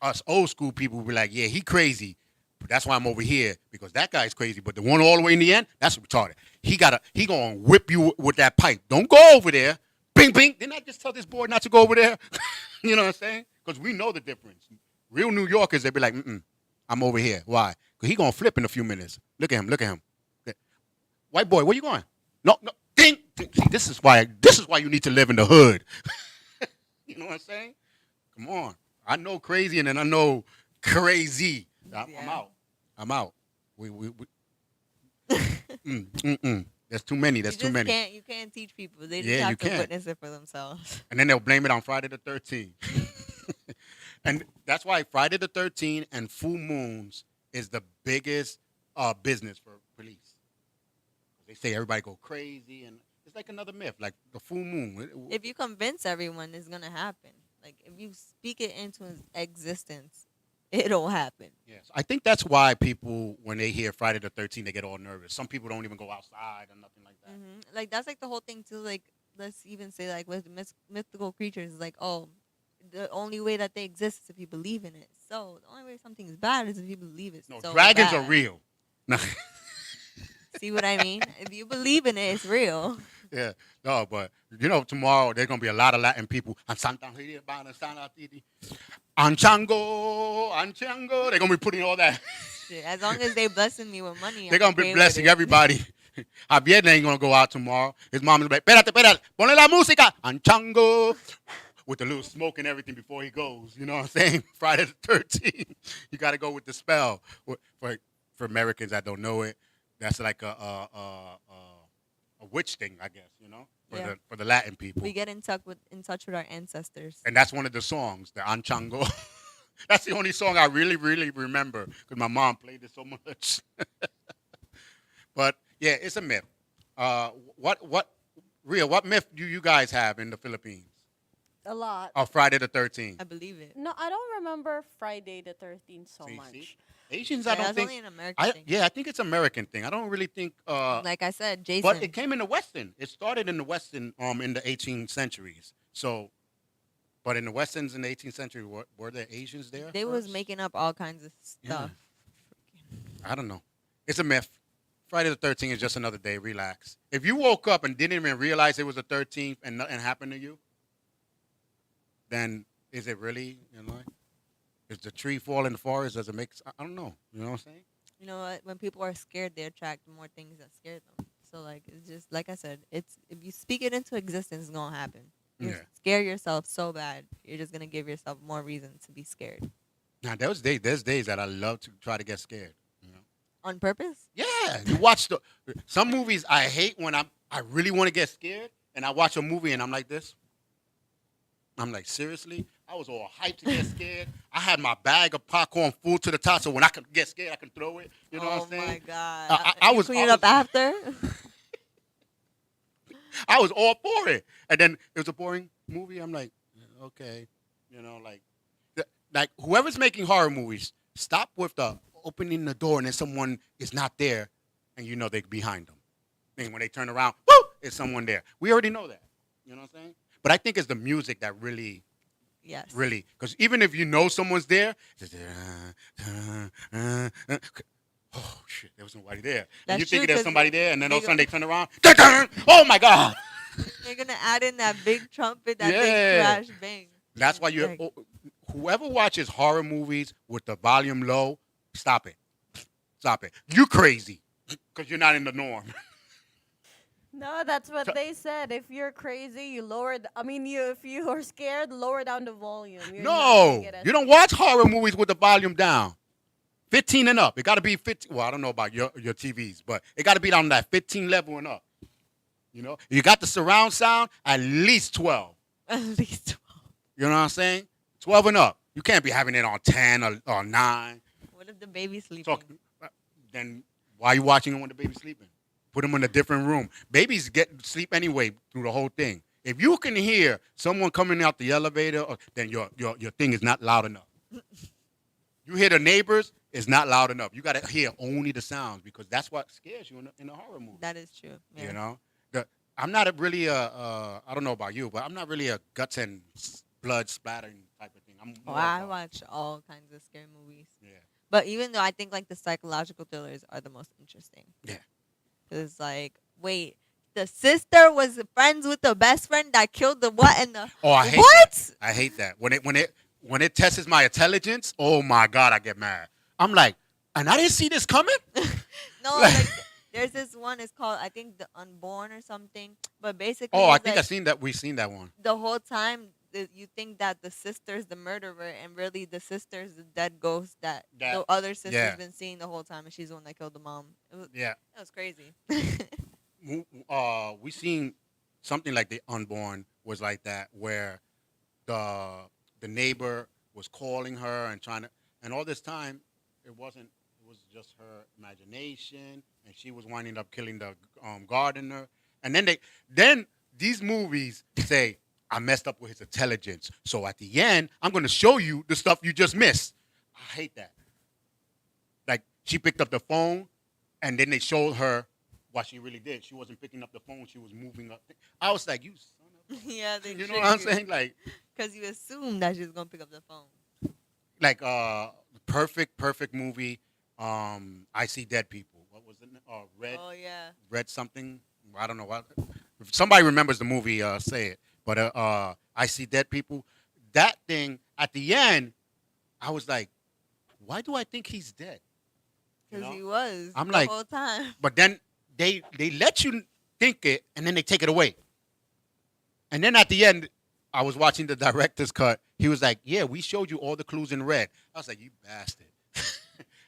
us old school people be like, yeah, he crazy, but that's why I'm over here because that guy's crazy. But the one all the way in the end, that's retarded. He gonna whip you with that pipe. Don't go over there. Bing, bing. Didn't I just tell this boy not to go over there? You know what I'm saying? Because we know the difference. Real New Yorkers, they be like, I'm over here. Why? Because he gonna flip in a few minutes. Look at him. Look at him. White boy, where you going? No. Ding, ding. See, this is why you need to live in the hood. You know what I'm saying? Come on. I know crazy and then I know crazy. I'm Yeah. out. We There's too many. There's you too just many. You can't teach people. They just Yeah, you have to can't. witness it for themselves. And then they'll blame it on Friday the 13th. And that's why Friday the 13th and full moons is the biggest business for police. They say everybody go crazy, and it's like another myth, like the full moon. If you convince everyone, it's gonna happen. Like if you speak it into existence, it'll happen. Yes, I think that's why people, when they hear Friday the 13th, they get all nervous. Some people don't even go outside or nothing like that. Like that's like the whole thing too. Like let's even say like with mythical creatures, like the only way that they exist is if you believe in it. So the only way something's bad is if you believe it. No, so dragons bad. are real. No. See what I mean? If you believe in it, it's real. Yeah, no, but tomorrow there's gonna be a lot of Latin people. Anchango. They're gonna be putting all that. Shit, as long as they blessing me with money, They're gonna be okay with blessing it. everybody. Javier ain't gonna go out tomorrow. His mom is like, espérate, ponle la música, Anchango, with the little smoke and everything before he goes. You know what I'm saying? Friday the 13th. You gotta go with the spell. For Americans that don't know it, that's like a witch thing, I guess. Yeah. for the Latin people. We get in touch with our ancestors. And that's one of the songs, the Anchango. That's the only song I really, really remember because my mom played it so much. But yeah, it's a myth. What myth do you guys have in the Philippines? A lot. Of Friday the 13th. I believe it. No, I don't remember Friday the 13th so See? much. Asians, Yeah, I don't that's think. only an American thing. Yeah, I think it's American thing. I don't really think. Like I said, Jason. But it came in the Western. It started in the Western, in the 18th centuries. So, but in the Westerns in the 18th century, were there Asians there? they was first? making up all kinds of stuff. I don't know. It's a myth. Friday the 13th is just another day. Relax. If you woke up and didn't even realize it was the 13th and nothing happened to you, then is it really, is the tree fall in the forest? Does it make, I don't know. You know what I'm saying? You know what? When people are scared, they attract more things that scare them. So like it's just like I said, it's if you speak it into existence, it's gonna happen. You Yeah. scare yourself so bad, you're just gonna give yourself more reason to be scared. Now, there's days that I love to try to get scared. On purpose? Yeah, you watch some movies I hate when I really want to get scared, and I watch a movie and I'm like this. I'm like, seriously? I was all hyped to get scared. I had my bag of popcorn full to the top, so when I could get scared, I could throw it. You know what I'm saying? Oh my god! I You was clean it up after. I was all for it, and then it was a boring movie. I'm like, okay, like whoever's making horror movies, stop with the opening the door and then someone is not there, and they're behind them. And when they turn around, whoo, it's someone there. We already know that. You know what I'm saying? But I think it's the music that really, Yes. because even if you know someone's there, it's oh shit, there was nobody there. And That's you true, think there's 'cause somebody there, and then all of a they sudden they turn around, oh my god. They're gonna add in that big trumpet, that Yeah. big crash bang. That's why Like, whoever watches horror movies with the volume low, stop it. Stop it. You crazy because you're not in the norm. No, that's what they said. If you're crazy, you lower. If you are scared, lower down the volume. You're not gonna No, get it. you don't watch horror movies with the volume down. 15 and up. It got to be 15. Well, I don't know about your TVs, but it got to be on that 15 level and up. You got the surround sound at least 12. at least 12. You know what I'm saying? 12 and up. You can't be having it on 10 or 9. What if the baby's sleeping? Then why are you watching them when the baby's sleeping? Put them in a different room. Babies get sleep anyway through the whole thing. If you can hear someone coming out the elevator, then your thing is not loud enough. You hear the neighbors, it's not loud enough. You got to hear only the sounds because that's what scares you in a horror movie. That is true. Yeah. I'm not really I don't know about you, but I'm not really a guts and blood splattering type of thing. I'm more I of a- watch all kinds of scary movies. Yeah. But even though I think like the psychological thrillers are the most interesting. Yeah. Because like, wait, the sister was friends with the best friend that killed the what and the Oh, I hate what? that. I hate that. When it tests my intelligence, oh my God, I get mad. I'm like, and I didn't see this coming? No, like there's this one. It's called I think The Unborn or something. But basically, Oh, I it's think like, I've seen that. We've seen that one. the whole time you think that the sister's the murderer, and really the sister's the dead ghost that the other sister's yeah. been seeing the whole time, and she's the one that killed the mom. Yeah. It was crazy. We seen something like The Unborn was like that, where the neighbor was calling her and trying to, and all this time it was just her imagination, and she was winding up killing the gardener. And then these movies say, I messed up with his intelligence, so at the end I'm going to show you the stuff you just missed. I hate that. Like, she picked up the phone, and then they showed her what she really did. She wasn't picking up the phone. She was moving up. I was like, you son of a... Yeah, they You know what I'm saying? Like, because you assume that she's gonna pick up the phone. like perfect movie. I See Dead People. What was it? Red. Oh yeah. Red something. I don't know what. If somebody remembers the movie, say it. But I See Dead People. That thing at the end, I was like, why do I think he's dead? Because he was. I'm the like- whole time. But then they let you think it, and then they take it away. And then at the end, I was watching the director's cut. He was like, yeah, we showed you all the clues in red. I was like, you bastard.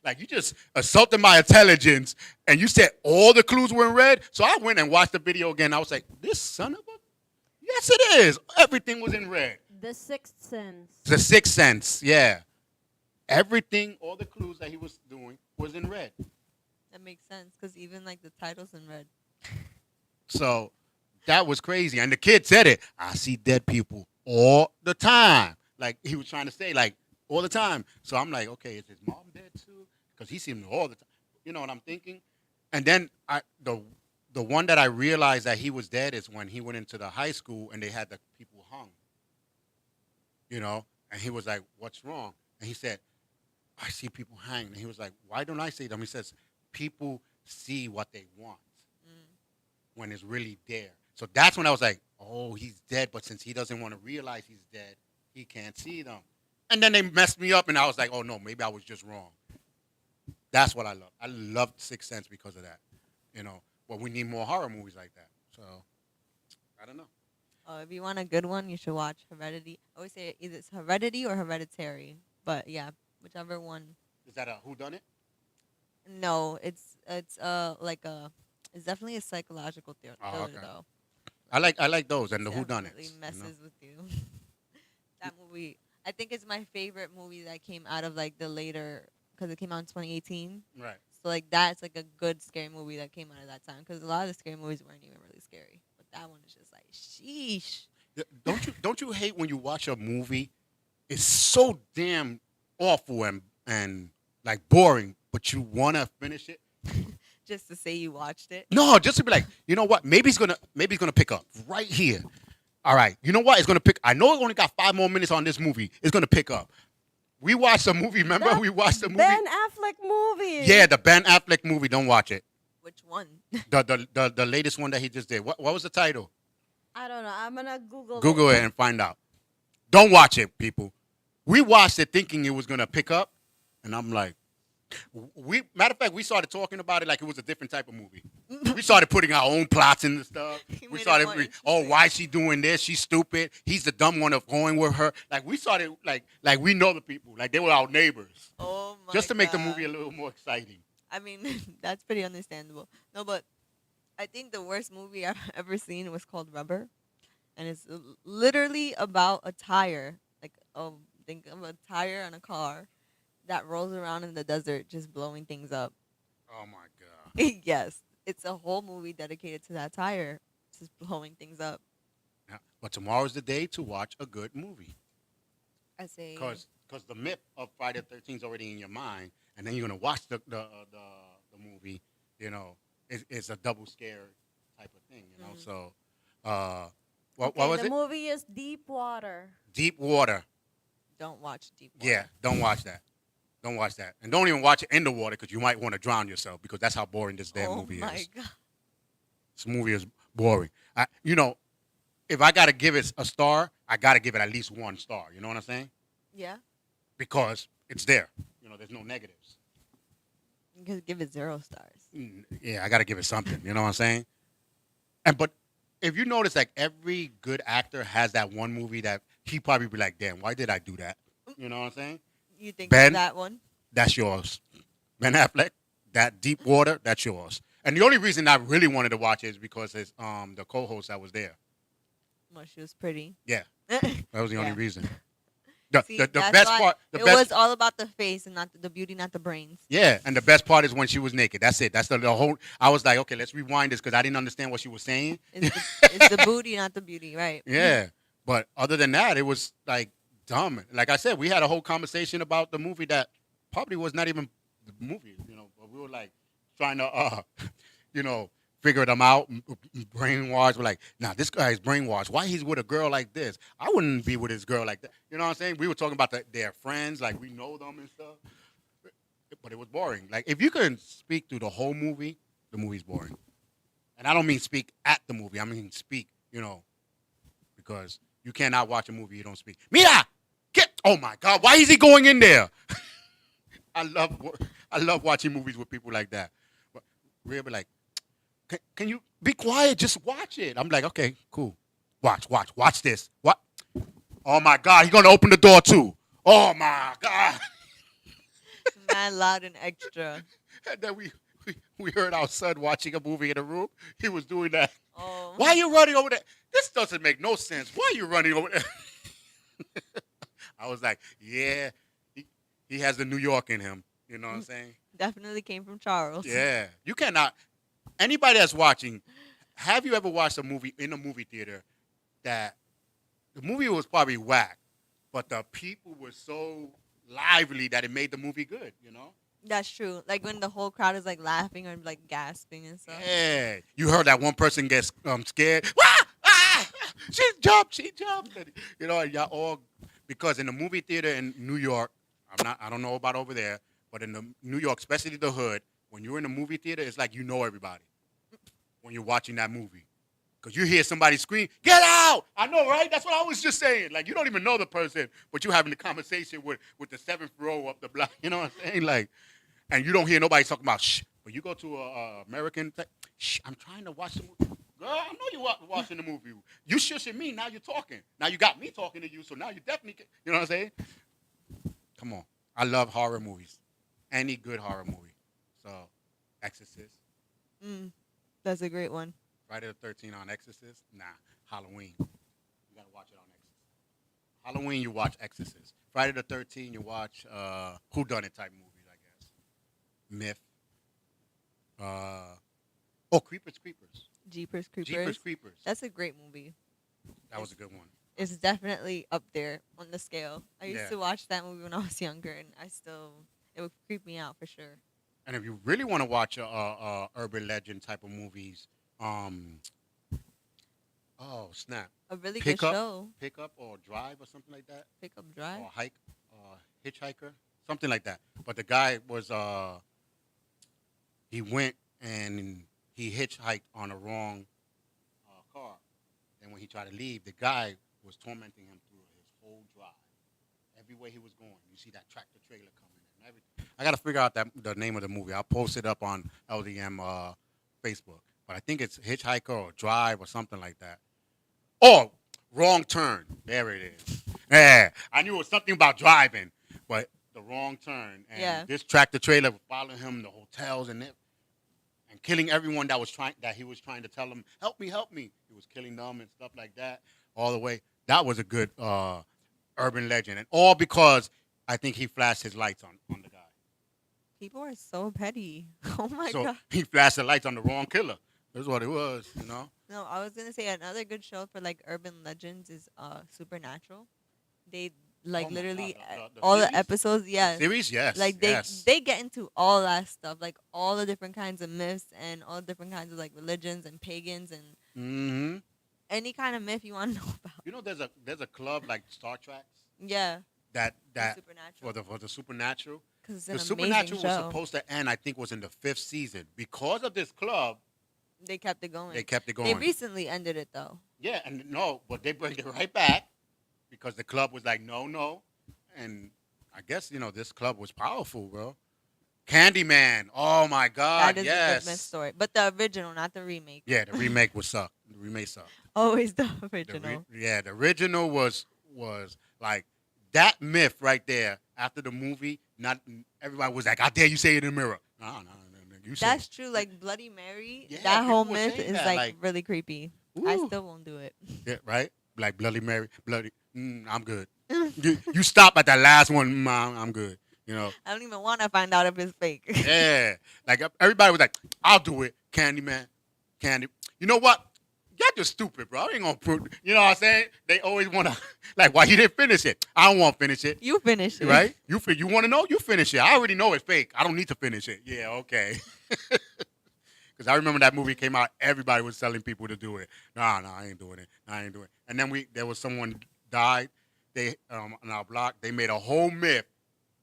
Like, you just assaulted my intelligence, and you said all the clues were in red. So I went and watched the video again. I was like, this son of a Yes, it is. Everything was in red. The Sixth Sense. The Sixth Sense, yeah. Everything, all the clues that he was doing was in red. That makes sense because even like the titles in red. So that was crazy. And the kid said it. I see dead people all the time. Like he was trying to say, like, all the time. So I'm like, okay, is his mom dead too? Because he seen them all the time. You know what I'm thinking? And then the one that I realized that he was dead is when he went into the high school and they had the people hung. You know? And he was like, what's wrong? And he said, I see people hang. And he was like, why don't I see them? He says, people see what they want when it's really there. So that's when I was like, oh, he's dead. But since he doesn't want to realize he's dead, he can't see them. And then they messed me up, and I was like, oh, no, maybe I was just wrong. That's what I love. I loved Sixth Sense because of that. You know, but we need more horror movies like that. So, I don't know. Oh, if you want a good one, you should watch Heredity. I always say either it's Heredity or Hereditary. But yeah, whichever one. Is that a whodunit? No, it's it's definitely a psychological thriller Oh, okay. though. I like those and the Definitely whodunits. messes with you. That movie, I think it's my favorite movie that came out of like the later, because it came out in 2018. Right. So like that's like a good scary movie that came out of that time. Because a lot of the scary movies weren't even really scary, but that one is just like sheesh. Don't you hate when you watch a movie? It's so damn awful and like boring, but you wanna finish it. Just to say you watched it. No, just to be like, you know what? Maybe he's gonna pick up right here. All right, you know what? It's gonna pick. I know it only got 5 more minutes on this movie. It's gonna pick up. We watched a movie. Remember, That we watched the movie. Ben Affleck movie. Yeah, the Ben Affleck movie. Don't watch it. Which one? The latest one that he just did. What was the title? I don't know. I'm gonna Google it and find out. Don't watch it, people. We watched it thinking it was gonna pick up, and I'm like, matter of fact, we started talking about it like it was a different type of movie. We started putting our own plots in the stuff. You We made it started, more oh, interesting. why is she doing this? She's stupid. He's the dumb one of going with her. Like we started, like we know the people, like they were our neighbors, Oh my just to make the God. movie a little more exciting. I mean, that's pretty understandable. No, but I think the worst movie I've ever seen was called Rubber, and it's literally about a tire, like think of a tire on a car that rolls around in the desert, just blowing things up. Oh my god! Yes, it's a whole movie dedicated to that tire, just blowing things up. Yeah, but tomorrow's the day to watch a good movie, I say, because the myth of Friday the 13th is already in your mind, and then you're gonna watch the movie. You know, it's a double scare type of thing. You know, so what was the it? movie is Deep Water. Deep Water. don't watch Deep Water. Yeah, don't watch that. Don't watch that, and don't even watch it in the water because you might want to drown yourself because that's how boring this damn Oh movie my is. God. This movie is boring. If I gotta give it a star, I gotta give it at least 1 star. You know what I'm saying? Yeah, Because it's there. There's no negatives. you can give it 0 stars. Yeah, I gotta give it something. You know what I'm saying? But if you notice, like every good actor has that one movie that he probably be like, "Damn, why did I do that?" You know what I'm saying? You think Ben? of that one? That's yours. Ben Affleck, that Deep Water, that's yours. And the only reason I really wanted to watch it is because it's the co-host that was there. Well, she was pretty. Yeah, that was the only Yeah. reason. See, The that's best why part, it was all about the face and not the beauty, not the brains. yeah, and the best part is when she was naked. That's it. That's the whole. I was like, okay, let's rewind this because I didn't understand what she was saying. It's the booty, not the beauty, right? Yeah, but other than that, it was like dumb. Like I said, we had a whole conversation about the movie that probably was not even the movie. But we were like trying to, figure them out. Brainwashed. We're like, nah, this guy is brainwashed. Why he's with a girl like this? I wouldn't be with this girl like that. You know what I'm saying? We were talking about their friends, like we know them and stuff. But it was boring. Like if you couldn't speak through the whole movie, the movie's boring. And I don't mean speak at the movie. I mean speak. Because you cannot watch a movie you don't speak. Mira, oh my God, why is he going in there? I love watching movies with people like that. But we'll be like, can you be quiet? Just watch it. I'm like, okay, cool. Watch this. What? Oh my God, he's gonna open the door too. Oh my God. Man, loud and extra. And then we heard our son watching a movie in the room. He was doing that. Oh. Why are you running over there? This doesn't make no sense. Why are you running over there? I was like, yeah, he has the New York in him. You know what I'm saying? Definitely came from Charles. Yeah. You cannot. Anybody that's watching, have you ever watched a movie in a movie theater that the movie was probably whack, but the people were so lively that it made the movie good, you know? That's true. Like when the whole crowd is like laughing or like gasping and stuff. Yeah. You heard that one person gets scared. Ah! Ah! She jumped. And, you know, and y'all all, because in the movie theater in New York, I don't know about over there, but in the New York, especially the hood, when you're in the movie theater, it's like you know everybody when you're watching that movie. Because you hear somebody scream, get out! I know, right? That's what I was just saying. Like, you don't even know the person, but you're having a conversation with the seventh row up the block. You know what I'm saying? Like, and you don't hear nobody talking about shh. But you go to a American, shh, I'm trying to watch the movie. Girl, I know you're watching the movie. You shushing me, now you're talking. Now you got me talking to you, so now you definitely, you know what I'm saying? Come on. I love horror movies. Any good horror movie. So, Exorcist. That's a great one. Friday the 13th on Exorcist? Nah. Halloween. You gotta watch it on Exorcist. Halloween, you watch Exorcist. Friday the 13th, you watch whodunit type movies, I guess. Myth. Creepers Creepers. Jeepers Creepers. Jeepers Creepers. That's a great movie. That was a good one. It's definitely up there on the scale. I used Yeah. to watch that movie when I was younger, and it would creep me out for sure. And if you really want to watch urban legend type of movies, oh snap, A really Pick good Up? show. Pick Up or Drive or something like that, Pick Up Drive. or Hike, Hitchhiker, something like that. But the guy was he went and he hitchhiked on a wrong car, and when he tried to leave, the guy was tormenting him through his whole drive. Everywhere he was going, you see that tractor trailer coming and everything. I got to figure out the name of the movie. I'll post it up on LDM Facebook. But I think it's Hitchhiker or Drive or something like that. Oh, Wrong Turn. There it is. Yeah, I knew it was something about driving, but the Wrong Turn. And Yeah. this tractor trailer was following him, the hotels and killing everyone that he was trying to tell him, help me. He was killing them and stuff like that all the way. That was a good urban legend, and all because I think he flashed his lights on the guy. People are so petty. Oh my So god. he flashed the lights on the wrong killer. That's what it was, you know. No, I was gonna say another good show for like urban legends is Supernatural. They like Oh my literally God, the all series? the episodes. Yeah. Series, yes. Like yes. they get into all that stuff, like all the different kinds of myths and all the different kinds of like religions and pagans and Mm-hmm. any kind of myth you want to know about. You know, there's a club like Star Trek Yeah. that Supernatural. for the supernatural. Because The it's an amazing supernatural was show. supposed to end, I think, was in the 5th season. Because of this club, They kept it going. they kept it They going. recently ended it though. Yeah, and no, but they bring it right back because the club was like, no, and I guess this club was powerful, bro. Candyman, oh my God, That is a yes. good myth story, but the original, not the remake. Yeah, the remake would suck. The remake sucked. Always the The original. the original was like that myth right there. After the movie, not everybody was like, "I dare you say it in the mirror." No, you say That's true. Like Bloody Mary, Yeah, that whole people were myth saying is that, like, like, really creepy. I Ooh. still won't do it. Yeah, right? Like Bloody Mary, I'm good. you stop at that last one, Mom, I'm good. You know? I don't even want to find out if it's fake. Yeah. Like everybody was like, I'll do it. Candyman. You know what? Y'all just stupid, bro. I ain't gonna prove. You know what I'm saying? They always wanna like, why you didn't finish it? I don't want to finish it. You finish it. Right? You want to know? You finish it. I already know it's fake. I don't need to finish it. Yeah, okay. Because I remember that movie came out, everybody was telling people to do it. No, I ain't doing it. And then there was someone died. They on our block. They made a whole myth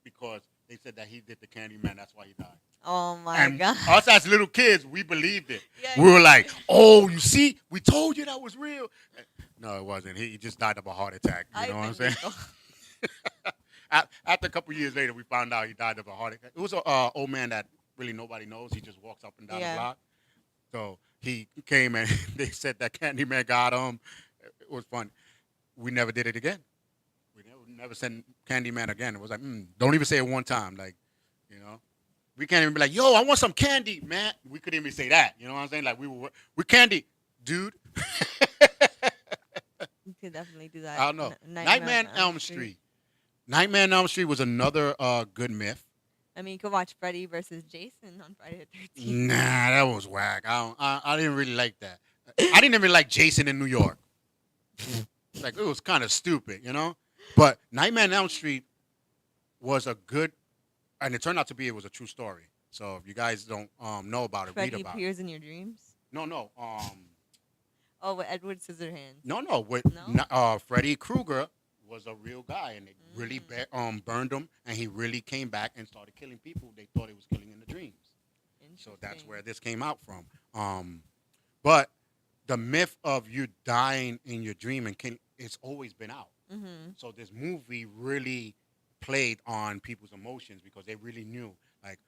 because they said that he did the Candyman. That's why he died. Oh my And god. us as little kids, we believed it. Yeah, We were like, "Oh, you see, we told you that was real." No, it wasn't. He just died of a heart attack. You know what I'm saying? After a couple years later, we found out he died of a heart attack. It was an old man that really nobody knows. He just walks up and down the block. So he came and they said that Candyman got him. It was fun. We never did it again. We never sent Candyman again. It was like, don't even say it one time. Like, we can't even be like, yo, I want some candy, man. We couldn't even say that. You know what I'm saying? Like, we candy. dude. You could definitely do that. I don't know. Nightmare Nightmare on Elm Street. Nightmare on Elm Street was another good myth. I mean, you could watch Freddy versus Jason on Friday the 13th. Nah, that was whack. I didn't really like that. I didn't even like Jason in New York. Like, it was kind of stupid, you know? But Nightmare on Elm Street was a good, and it turned out to be, it was a true story. So if you guys don't know about it, read Freddy about it. appears in your dreams. No. Oh, with Edward Scissorhands. No. With No? Freddy Krueger was a real guy, and they really burned him, and he really came back and started killing people they thought he was killing in the dreams. So that's where this came out from. But the myth of you dying in your dream and it's always been out. Mm-hmm. So this movie really played on people's emotions because they really knew, like,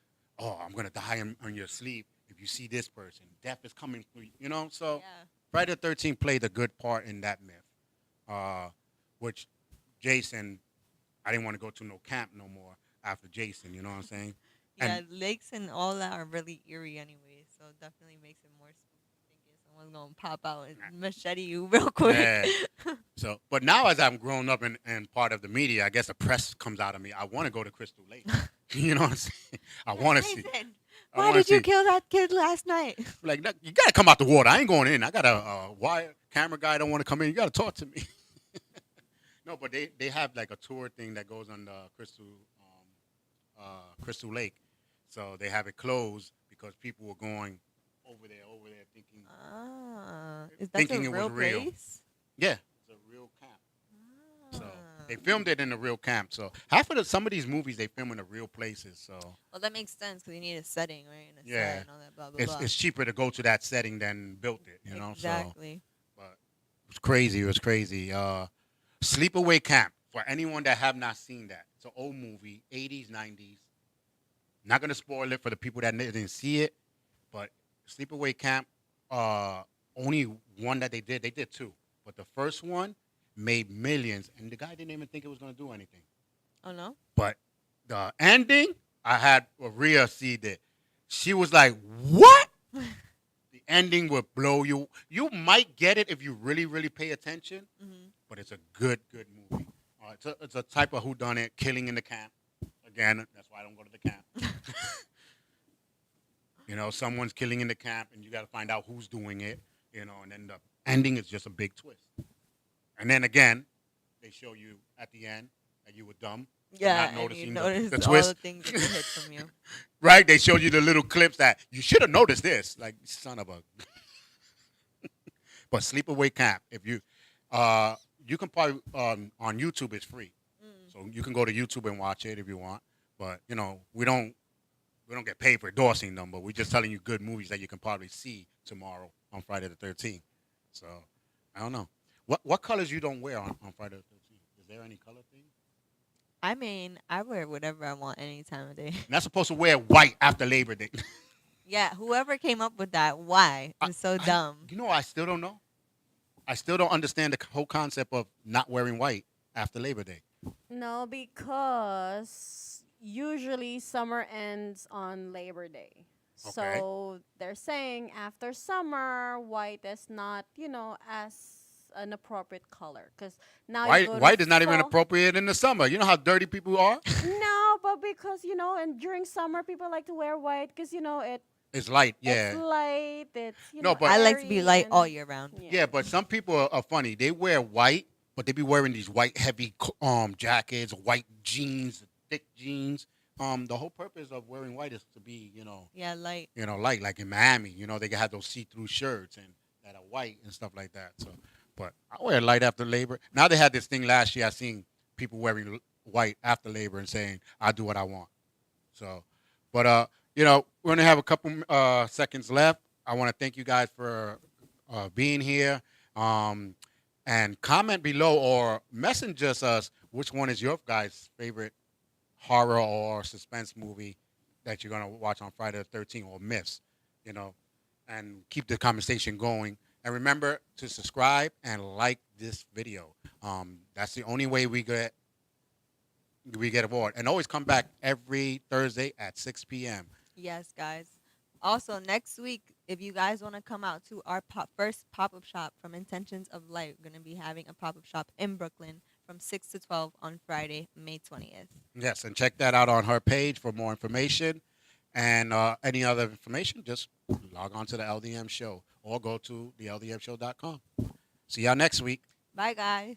oh, I'm gonna die in your sleep if you see this person. Death is coming for you, you know. So Yeah. Friday the 13th played a good part in that myth, which Jason, I didn't want to go to no camp no more after Jason. You know what I'm saying? Yeah, And lakes and all that are really eerie anyway, so it definitely makes it more spooky thinking someone's gonna pop out and machete you real quick. yeah. So, but now as I'm grown up and part of the media, I guess the press comes out of me. I want to go to Crystal Lake. You know what I'm saying? I want to see. Jason, I why wanna did you see- kill that kid last night? Like, you gotta come out the water. I ain't going in. I got a wire camera guy. Don't want to come in. You gotta talk to me. No, but they have like a tour thing that goes on the Crystal Lake, so they have it closed because people were going over there thinking, Is that Thinking the it was real real. place? yeah, it's a real camp. So Ah. they filmed it in a real camp. So half of some of these movies they film in the real places. So Well, that makes sense because you need a setting, right? And a Yeah. set and all that blah blah blah. it's cheaper to go to that setting than built it. You know. So Exactly. but it was crazy. It was crazy. Sleepaway Camp, for anyone that have not seen that. It's an old movie, 80s, 90s. Not going to spoil it for the people that didn't see it, but Sleepaway Camp, only one that they did two. But the first one made millions, and the guy didn't even think it was going to do anything. Oh no. But the ending, I had Rhea see it. She was like, what? The ending would blow you. You might get it if you really, really pay attention, Mm-hmm. but it's a good movie. It's a type of whodunit, killing in the camp. Again, that's why I don't go to the camp. You know, someone's killing in the camp, and you got to find out who's doing it. You know, and then the ending is just a big twist. And then again, they show you at the end that you were dumb. for Yeah, not and you noticing notice the all twist. the things that they hid from you. Right? They showed you the little clips that you should have noticed this. Like, son of a. But Sleepaway Camp, if you can probably on YouTube, it's free, so you can go to YouTube and watch it if you want. But you know, we don't get paid for endorsing them, but we're just telling you good movies that you can probably see tomorrow on Friday the 13th. So I don't know what colors you don't wear on Friday the 13th. Is there any color thing? I mean, I wear whatever I want any time of day. You're not supposed to wear white after Labor Day. Yeah, whoever came up with that, why? It's so dumb. You know, I still don't know. I still don't understand the whole concept of not wearing white after Labor Day. No, because usually summer ends on Labor Day. Okay. So they're saying after summer, white is not, as an appropriate color. Because now you go to White is not even fall- appropriate in the summer. You know how dirty people are? No, but because, and during summer, people like to wear white because, It's light, it's yeah. light. It's, No, but- I like to be airy light and- all year round. Yeah, but some people are funny. They wear white, but they be wearing these white heavy jackets, white jeans, thick jeans. The whole purpose of wearing white is to be, Yeah, light. light. Like in Miami, they have those see-through shirts and that are white and stuff like that. So, but I wear light after Labor. Now they had this thing last year. I seen people wearing white after Labor and saying, "I do what I want." So, but we're gonna have a couple seconds left. I want to thank you guys for being here. And comment below or message us which one is your guys' favorite horror or suspense movie that you're gonna watch on Friday the 13th or miss, and keep the conversation going. And remember to subscribe and like this video. That's the only way we get aboard. And always come back every Thursday at 6 p.m. Yes, guys. Also, next week if you guys want to come out to our first pop-up shop from Intentions of Light, we're going to be having a pop-up shop in Brooklyn from 6 to 12 on Friday, May 20th. Yes, and check that out on her page for more information. And any other information, just log on to the LDM Show or go to the LDMshow.com. See y'all next week. Bye, guys.